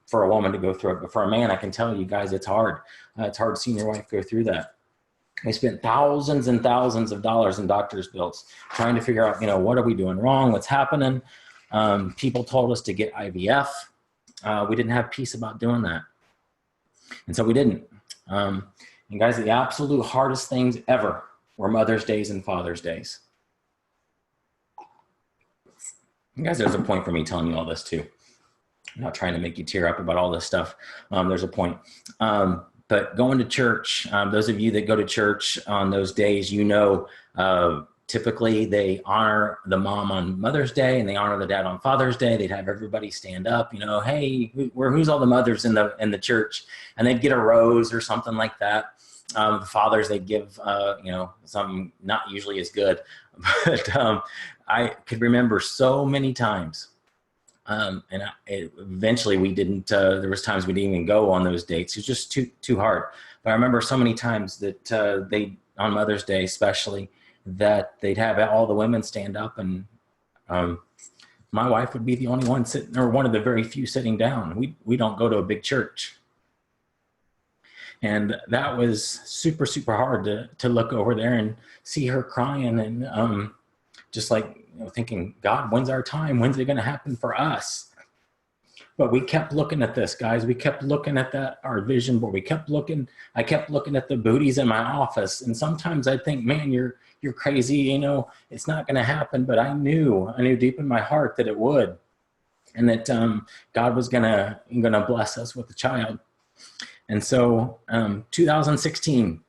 For a woman to go through it, but for a man, I can tell you guys, it's hard. It's hard seeing your wife go through that. We spent thousands and thousands of dollars in doctor's bills trying to figure out, what are we doing wrong? What's happening? People told us to get IVF. We didn't have peace about doing that. And so we didn't. And guys, the absolute hardest things ever were Mother's Days and Father's Days. And guys, there's a point for me telling you all this too. I'm not trying to make you tear up about all this stuff. There's a point. But going to church, those of you that go to church on those days, Typically, they honor the mom on Mother's Day and they honor the dad on Father's Day. They'd have everybody stand up, you know, hey, who's all the mothers in the church? And they'd get a rose or something like that. The fathers, they'd give, you know, something not usually as good. But I could remember so many times. Eventually we didn't, there was times we didn't even go on those dates. It was just too hard. But I remember so many times that they, on Mother's Day especially, that they'd have all the women stand up, and my wife would be the only one sitting, or one of the very few sitting down. We don't go to a big church. And that was super, super hard to look over there and see her crying, and just like, you know, thinking, God, when's our time? When's it going to happen for us? But we kept looking at this, guys. We kept looking at our vision board. I kept looking at the booties in my office. And sometimes I think, man, you're crazy. You know, it's not going to happen. But I knew deep in my heart that it would. And that God was gonna bless us with a child. And so 2016,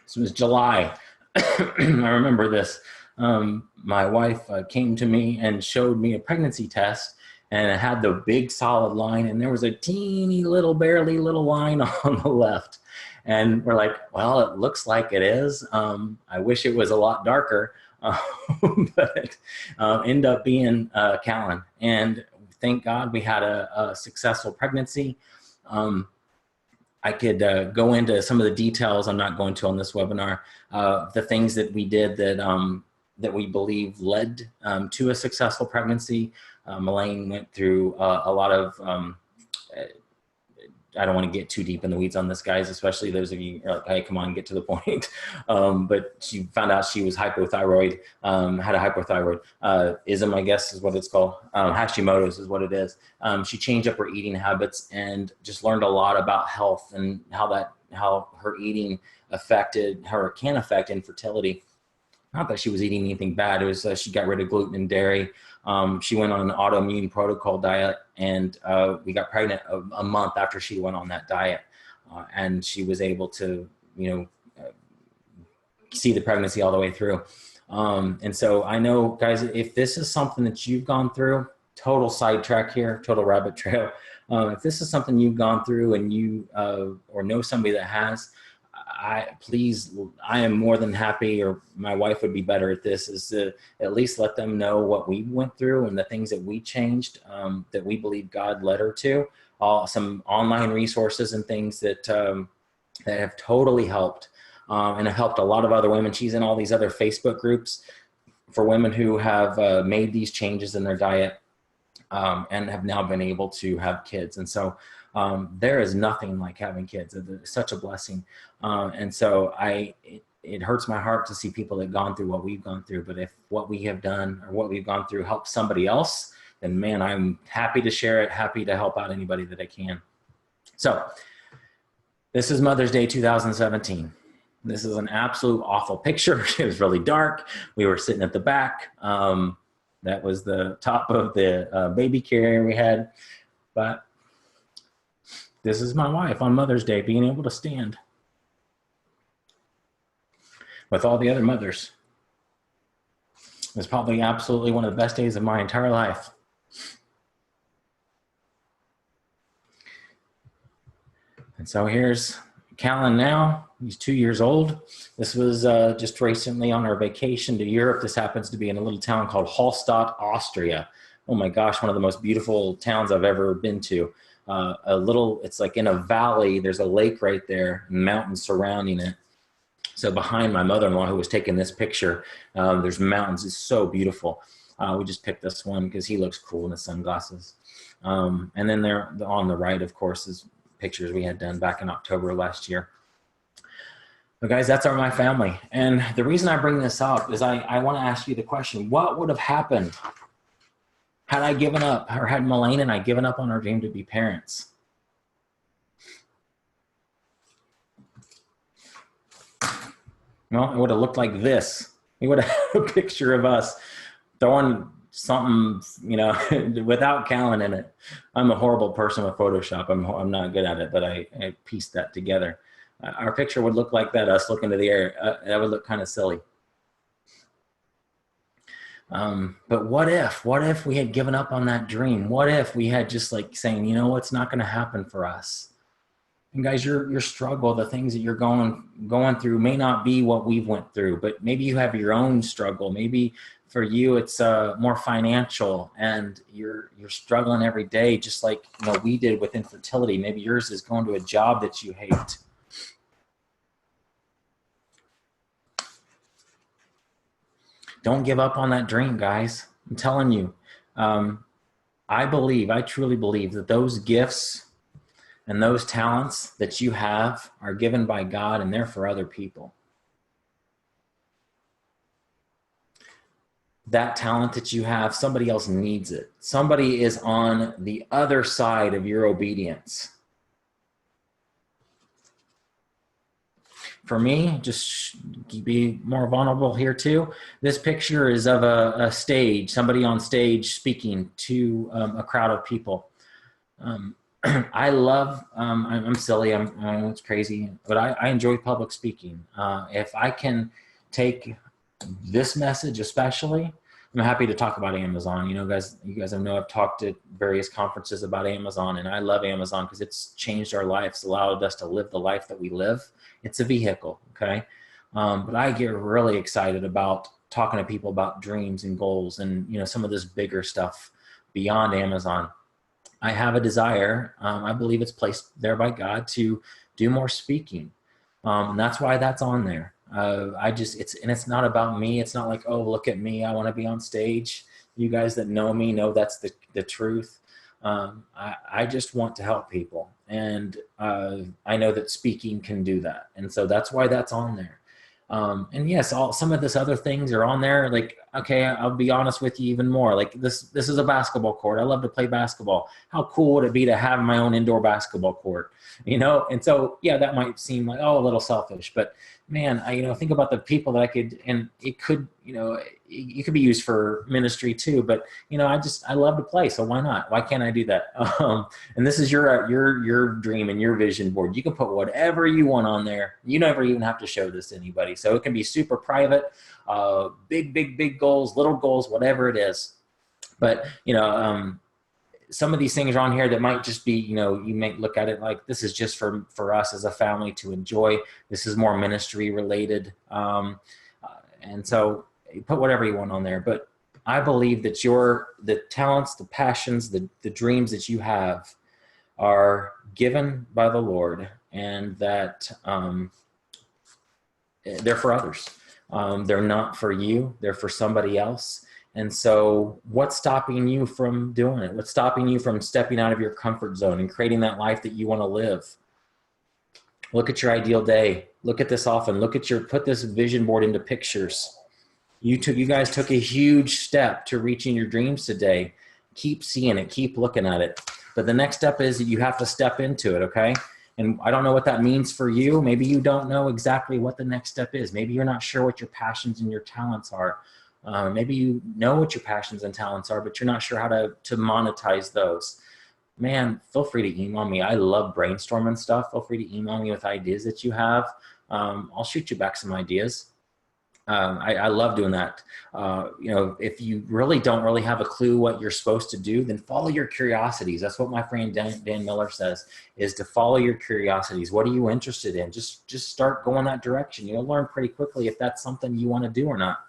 this was July. I remember this. My wife came to me and showed me a pregnancy test, and it had the big solid line, and there was a teeny little, barely little line on the left. And we're like, well, it looks like it is. I wish it was a lot darker, but it ended up being Callan. And thank God we had a successful pregnancy. I could go into some of the details. I'm not going to on this webinar, the things that we did that we believe led to a successful pregnancy. Elaine went through a lot of, I don't want to get too deep in the weeds on this, guys, especially those of you who are like, hey, come on, get to the point. But she found out she was hypothyroid, had a hypothyroidism, I guess is what it's called. Hashimoto's is what it is. She changed up her eating habits and just learned a lot about health and how her eating can affect infertility. Not that she was eating anything bad. It was she got rid of gluten and dairy. She went on an autoimmune protocol diet, and we got pregnant a month after she went on that diet. And she was able to, see the pregnancy all the way through. And so I know, guys, if this is something that you've gone through, total sidetrack here, total rabbit trail. If this is something you've gone through and you or know somebody that has, I am more than happy, or my wife would be better at this, is to at least let them know what we went through and the things that we changed, that we believe God led her to. Some online resources and things that have totally helped, and have helped a lot of other women. She's in all these other Facebook groups for women who have made these changes in their diet, and have now been able to have kids. And so there is nothing like having kids. It's such a blessing. And so it hurts my heart to see people that have gone through what we've gone through. But if what we have done or what we've gone through helps somebody else, then man, I'm happy to share it, happy to help out anybody that I can. So this is Mother's Day 2017. This is an absolute awful picture. It was really dark. We were sitting at the back. That was the top of the baby carrier we had. But this is my wife on Mother's Day being able to stand with all the other mothers. It was probably absolutely one of the best days of my entire life. And so here's Callan now. He's 2 years old. This was just recently on our vacation to Europe. This happens to be in a little town called Hallstatt, Austria. Oh my gosh, one of the most beautiful towns I've ever been to. It's like in a valley. There's a lake right there, mountains surrounding it. So behind my mother-in-law, who was taking this picture, there's mountains. It's so beautiful. We just picked this one because he looks cool in his sunglasses. And then there on the right, of course, is pictures we had done back in October last year. But guys, that's my family. And the reason I bring this up is I want to ask you the question, what would have happened had I given up, or had Melaine and I given up on our dream to be parents? Well, it would have looked like this. We would have had a picture of us throwing something, without Callan in it. I'm a horrible person with Photoshop. I'm not good at it, but I pieced that together. Our picture would look like that, us looking to the air. That would look kind of silly. But what if we had given up on that dream? What if we had just like saying, you know, it's not going to happen for us? And guys, your struggle, the things that you're going through may not be what we've went through, but maybe you have your own struggle. Maybe for you it's more financial, and you're struggling every day, just like, you know, we did with infertility. Maybe yours is going to a job that you hate. Don't give up on that dream, guys. I'm telling you. I truly believe that those gifts and those talents that you have are given by God, and they're for other people. That talent that you have, somebody else needs it. Somebody is on the other side of your obedience. For me, just be more vulnerable here too. This picture is of a stage, somebody on stage speaking to a crowd of people. I love, I'm silly, I know it's crazy, but I enjoy public speaking. If I can take this message especially, I'm happy to talk about Amazon. You know, you guys know I've talked at various conferences about Amazon, and I love Amazon because it's changed our lives, allowed us to live the life that we live. It's a vehicle, okay? But I get really excited about talking to people about dreams and goals and, you know, some of this bigger stuff beyond Amazon. I have a desire, I believe it's placed there by God, to do more speaking. And that's why that's on there. It's not about me. It's not like, oh, look at me, I want to be on stage. You guys that know me know that's the truth. I just want to help people. And I know that speaking can do that. And so that's why that's on there. And yes, some of this other things are on there. Like, okay, I'll be honest with you even more. Like this is a basketball court. I love to play basketball. How cool would it be to have my own indoor basketball court? You know? And so, yeah, that might seem like, oh, a little selfish, but man, think about the people that I could, and it could, it could be used for ministry too, but I love to play. So why not? Why can't I do that? And this is your dream and your vision board. You can put whatever you want on there. You never even have to show this to anybody. So it can be super private, big goals, little goals, whatever it is. But, some of these things are on here that might just be, you may look at it like this is just for us as a family to enjoy. This is more ministry related. And so you put whatever you want on there. But I believe that the talents, the passions, the dreams that you have are given by the Lord, and that they're for others. They're not for you. They're for somebody else. And so what's stopping you from doing it? What's stopping you from stepping out of your comfort zone and creating that life that you want to live? Look at your ideal day. Look at this often. Put this vision board into pictures. You guys took a huge step to reaching your dreams today. Keep seeing it. Keep looking at it. But the next step is that you have to step into it, okay? And I don't know what that means for you. Maybe you don't know exactly what the next step is. Maybe you're not sure what your passions and your talents are. Maybe you know what your passions and talents are, but you're not sure how to monetize those. Man, feel free to email me. I love brainstorming stuff. Feel free to email me with ideas that you have. I'll shoot you back some ideas. I love doing that. If you really don't really have a clue what you're supposed to do, then follow your curiosities. That's what my friend Dan Miller says, is to follow your curiosities. What are you interested in? Just start going that direction. You'll learn pretty quickly if that's something you want to do or not.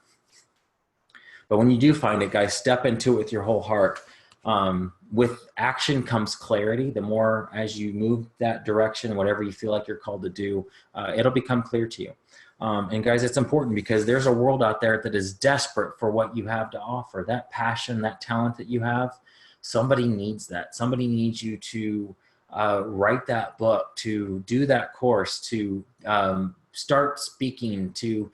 But when you do find it, guys, step into it with your whole heart. With action comes clarity. The more as you move that direction, whatever you feel like you're called to do, it'll become clear to you. And guys, it's important because there's a world out there that is desperate for what you have to offer. That passion, that talent that you have, somebody needs that. Somebody needs you to write that book, to do that course, to start speaking, to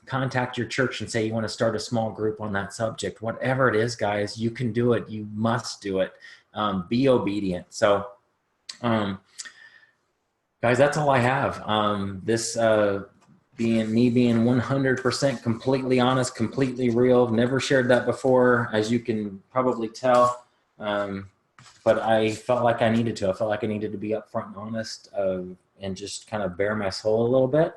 contact your church and say you want to start a small group on that subject. Whatever it is, guys, you can do it. You must do it. Be obedient. So, guys, that's all I have. Being 100% completely honest, completely real. Never shared that before, as you can probably tell. But I felt like I needed to. I felt like I needed to be upfront and honest, and just kind of bare my soul a little bit.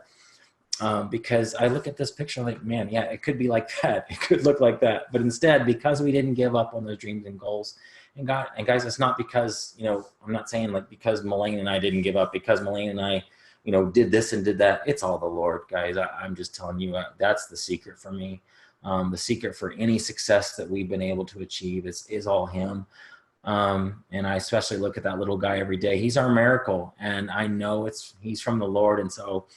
because I look at this picture like, man, yeah, it could be like that. It could look like that. But instead, because we didn't give up on those dreams and goals, and guys, it's not because, I'm not saying like because Melaine and I didn't give up, because Melaine and I, did this and did that. It's all the Lord, guys. I'm just telling you, that's the secret for me. The secret for any success that we've been able to achieve is all Him. And I especially look at that little guy every day. He's our miracle, and I know he's from the Lord. And so,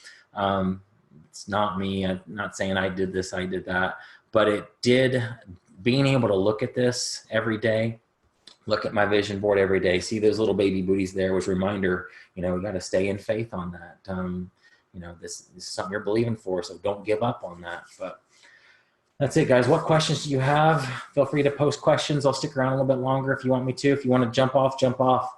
it's not me. I'm not saying I did this, I did that, but being able to look at this every day, look at my vision board every day, see those little baby booties there, was a reminder, we got to stay in faith on that. This is something you're believing for, so don't give up on that. But that's it, guys. What questions do you have? Feel free to post questions. I'll stick around a little bit longer if you want me to. If you want to jump off, jump off.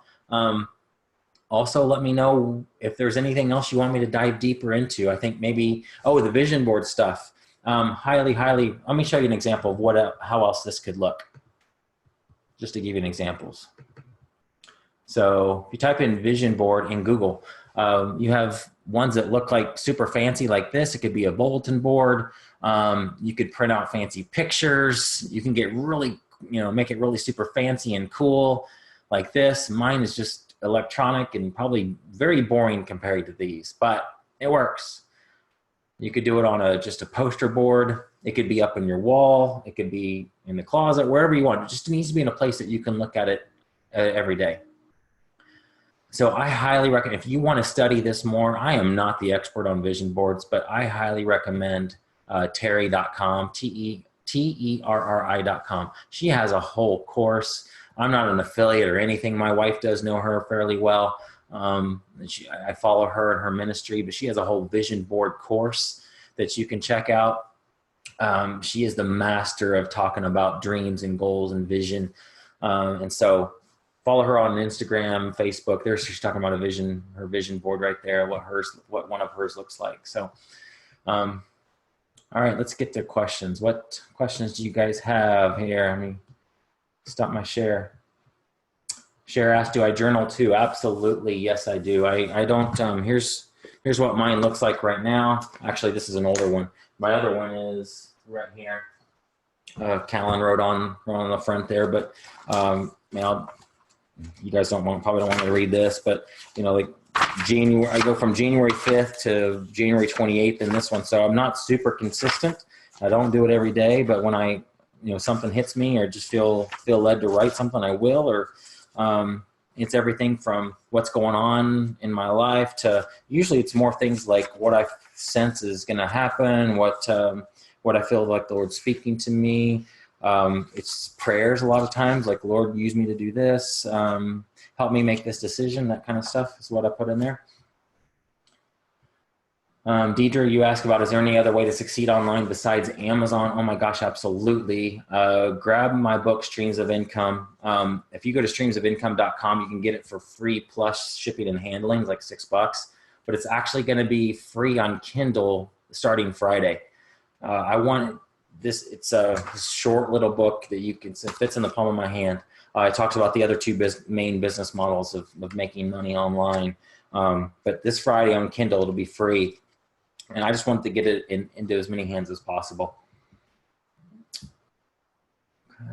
Also, let me know if there's anything else you want me to dive deeper into. I think maybe, the vision board stuff. Highly, let me show you an example of how else this could look, just to give you an examples. So if you type in vision board in Google, you have ones that look like super fancy like this. It could be a bulletin board. You could print out fancy pictures. You can get really, make it really super fancy and cool like this. Mine is just electronic and probably very boring compared to these, but it works. You could do it on just a poster board. It could be up on your wall. It could be in the closet, wherever you want. It just needs to be in a place that you can look at it every day. So I highly recommend, if you want to study this more, I am not the expert on vision boards, but I highly recommend Terri.com, Terri.com. She has a whole course. I'm not an affiliate or anything. My wife does know her fairly well. I follow her and her ministry, but she has a whole vision board course that you can check out. She is the master of talking about dreams and goals and vision. And so follow her on Instagram, Facebook. She's talking about her vision board right there, what one of hers looks like. So, all right, let's get to questions. What questions do you guys have here? I mean, stop my share. Share asked, do I journal too? Absolutely. Yes, I do. I don't, here's what mine looks like right now. Actually, this is an older one. My other one is right here. Callan wrote on the front there, but, you guys probably don't want me to read this, but like January, I go from January 5th to January 28th in this one. So I'm not super consistent. I don't do it every day, but when something hits me or just feel led to write something, I will. Or it's everything from what's going on in my life to usually it's more things like what I sense is going to happen, what I feel like the Lord's speaking to me. It's prayers a lot of times, like, Lord, use me to do this. Help me make this decision. That kind of stuff is what I put in there. Deidre, you asked about, is there any other way to succeed online besides Amazon? Oh my gosh, absolutely. Grab my book, Streams of Income. If you go to streamsofincome.com, you can get it for free plus shipping and handling, like $6, but it's actually going to be free on Kindle starting Friday. It's a short little book that it fits in the palm of my hand. It talks about the other two main business models of making money online. But this Friday on Kindle, it'll be free. And I just want to get it into as many hands as possible. Okay.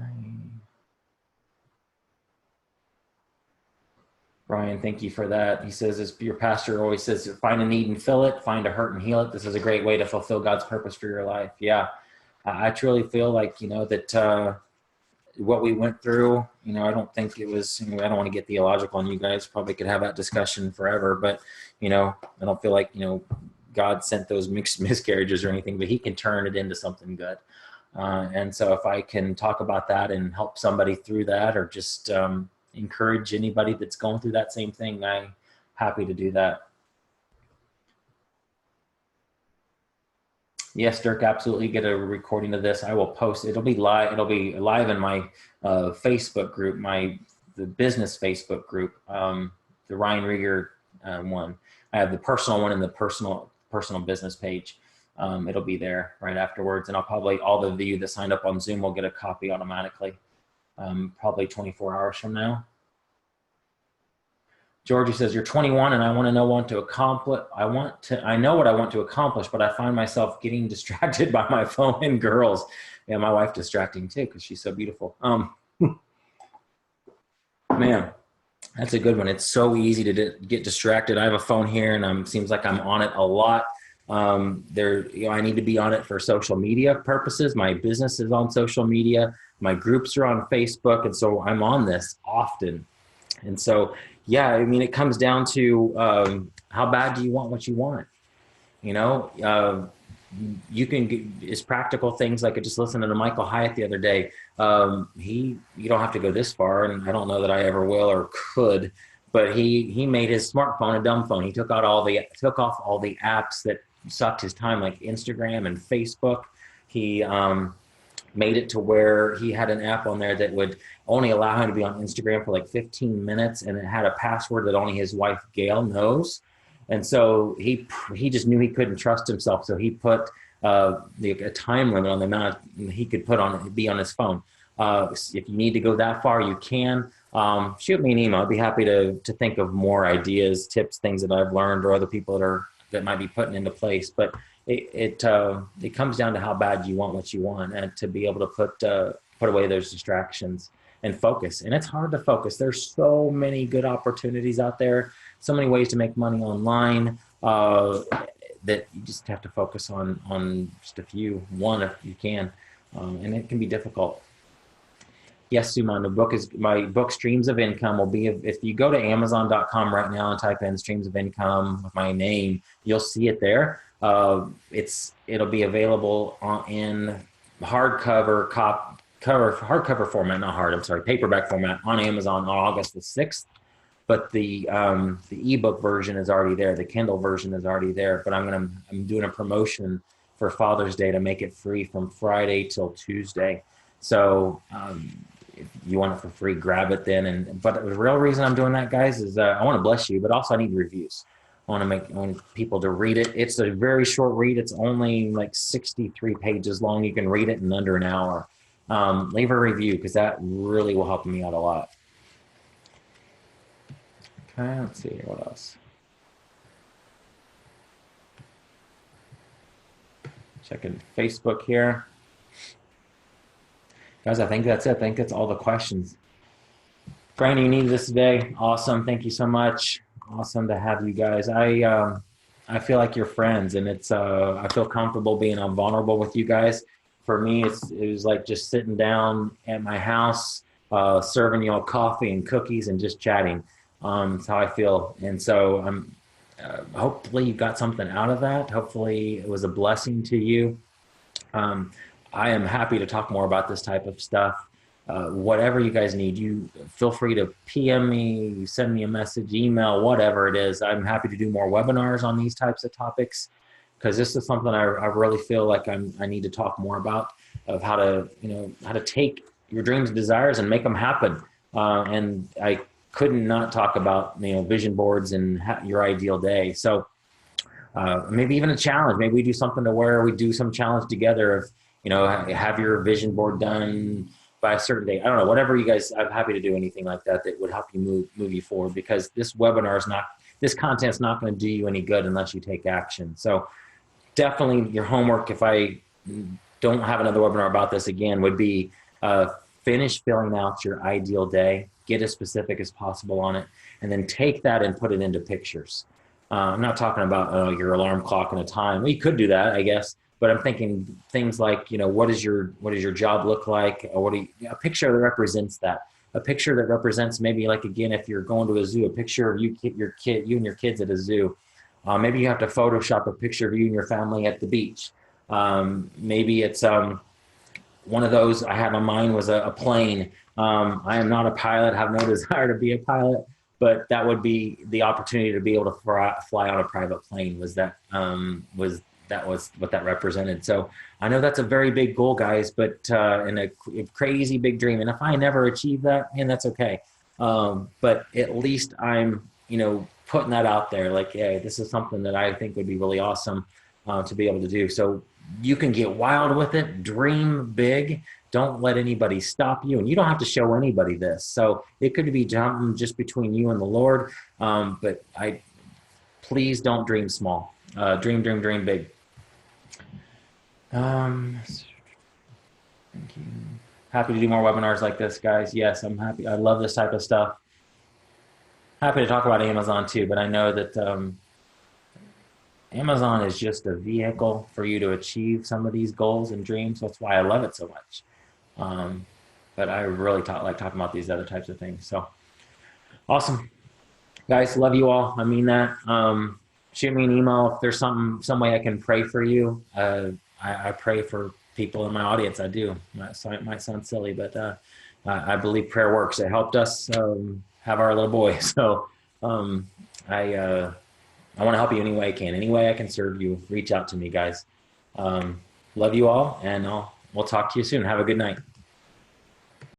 Brian, thank you for that. He says, as your pastor always says, find a need and fill it, find a hurt and heal it. This is a great way to fulfill God's purpose for your life. Yeah, I truly feel like, that what we went through, I don't think it was, I don't want to get theological on you guys, probably could have that discussion forever, but, I don't feel like, God sent those miscarriages or anything, but He can turn it into something good. And so if I can talk about that and help somebody through that, or just encourage anybody that's going through that same thing, I'm happy to do that. Yes, Dirk, absolutely. Get a recording of this. I will post. It'll be live. It'll be live in my Facebook group, the business Facebook group, the Ryan Rieger one. I have the personal one and the personal business page. It'll be there right afterwards, and all of you that signed up on Zoom will get a copy automatically, probably 24 hours from now. Georgie says, you're 21 and I want to know what to accomplish. I know what I want to accomplish, but I find myself getting distracted by my phone and girls. Yeah, my wife distracting too, because she's so beautiful. Man, that's a good one. It's so easy to get distracted. I have a phone here and seems like I'm on it a lot. I need to be on it for social media purposes. My business is on social media. My groups are on Facebook. And so I'm on this often. And so, yeah, I mean, it comes down to how bad do you want what you want? You know, you can get, it's practical things like I just listened to Michael Hyatt the other day. You don't have to go this far, and I don't know that I ever will or could, but he made his smartphone a dumb phone. He took off all the apps that sucked his time, like Instagram and Facebook. He made it to where he had an app on there that would only allow him to be on Instagram for like 15 minutes, and it had a password that only his wife Gail knows. And so he just knew he couldn't trust himself, so he put a time limit on the amount he could be on his phone. If you need to go that far, you can. Shoot me an email. I'd be happy to think of more ideas, tips, things that I've learned, or other people that might be putting into place. But it comes down to how bad you want what you want, and to be able to put away those distractions and focus. And it's hard to focus. There's so many good opportunities out there, so many ways to make money online, that you just have to focus on just one if you can, and it can be difficult. Yes, Suman, my book Streams of Income will be, if you go to Amazon.com right now and type in Streams of Income with my name, you'll see it there. It'll be available in hardcover format, paperback format on Amazon on August the 6th. But the ebook version is already there. The Kindle version is already there. But I'm doing a promotion for Father's Day to make it free from Friday till Tuesday. So if you want it for free, grab it then. But the real reason I'm doing that, guys, is I want to bless you, but also I need reviews. I want people to read it. It's a very short read. It's only like 63 pages long. You can read it in under an hour. Leave a review, because that really will help me out a lot. Okay, let's see here. What else? Checking Facebook here. Guys, I think that's it. I think that's all the questions. Franny, you needed this today. Awesome. Thank you so much. Awesome to have you guys. I feel like you're friends, and I feel comfortable being vulnerable with you guys. For me, it was like just sitting down at my house, serving you all coffee and cookies and just chatting. That's how I feel. And so hopefully you got something out of that. Hopefully it was a blessing to you. I am happy to talk more about this type of stuff. Whatever you guys need, you feel free to PM me, send me a message, email, whatever it is. I'm happy to do more webinars on these types of topics, because this is something I really feel like I need to talk more about, of how to take your dreams and desires and make them happen. And I couldn't not talk about vision boards and your ideal day. So maybe even a challenge. Maybe we do something to where we do some challenge together of have your vision board done by a certain date. I don't know, whatever you guys. I'm happy to do anything like that would help you move you forward, because this content's not going to do you any good unless you take action. So definitely your homework, if I don't have another webinar about this again, would be finish filling out your ideal day, get as specific as possible on it, and then take that and put it into pictures. I'm not talking about your alarm clock and a time. We could do that, I guess, but I'm thinking things like, what does your job look like? Or a picture that represents that. A picture that represents, maybe, like, again, if you're going to a zoo, a picture of you and your kids at a zoo. Maybe you have to Photoshop a picture of you and your family at the beach. Maybe it's one of those I had in mind was a plane. I am not a pilot, have no desire to be a pilot, but that would be the opportunity to be able to fly on a private plane. That was what that represented. So I know that's a very big goal, guys, but and a crazy big dream. And if I never achieve that, man, that's okay. But at least I'm, putting that out there. Like, hey, this is something that I think would be really awesome to be able to do. So you can get wild with it, dream big, Don't let anybody stop you, and you don't have to show anybody this. So it could be just between you and the Lord. But please don't dream small. Dream big. Thank you. Happy to do more webinars like this, guys. Yes, I'm happy. I love this type of stuff. Happy to talk about Amazon too, but I know that Amazon is just a vehicle for you to achieve some of these goals and dreams. That's why I love it so much. But I really like talking about these other types of things. So awesome. Guys, love you all. I mean that. Shoot me an email if there's some way I can pray for you. I pray for people in my audience. I do. It might sound silly, but I believe prayer works. It helped us have our little boy. So I want to help you any way I can. Any way I can serve you, reach out to me, guys. Love you all, and we'll talk to you soon. Have a good night.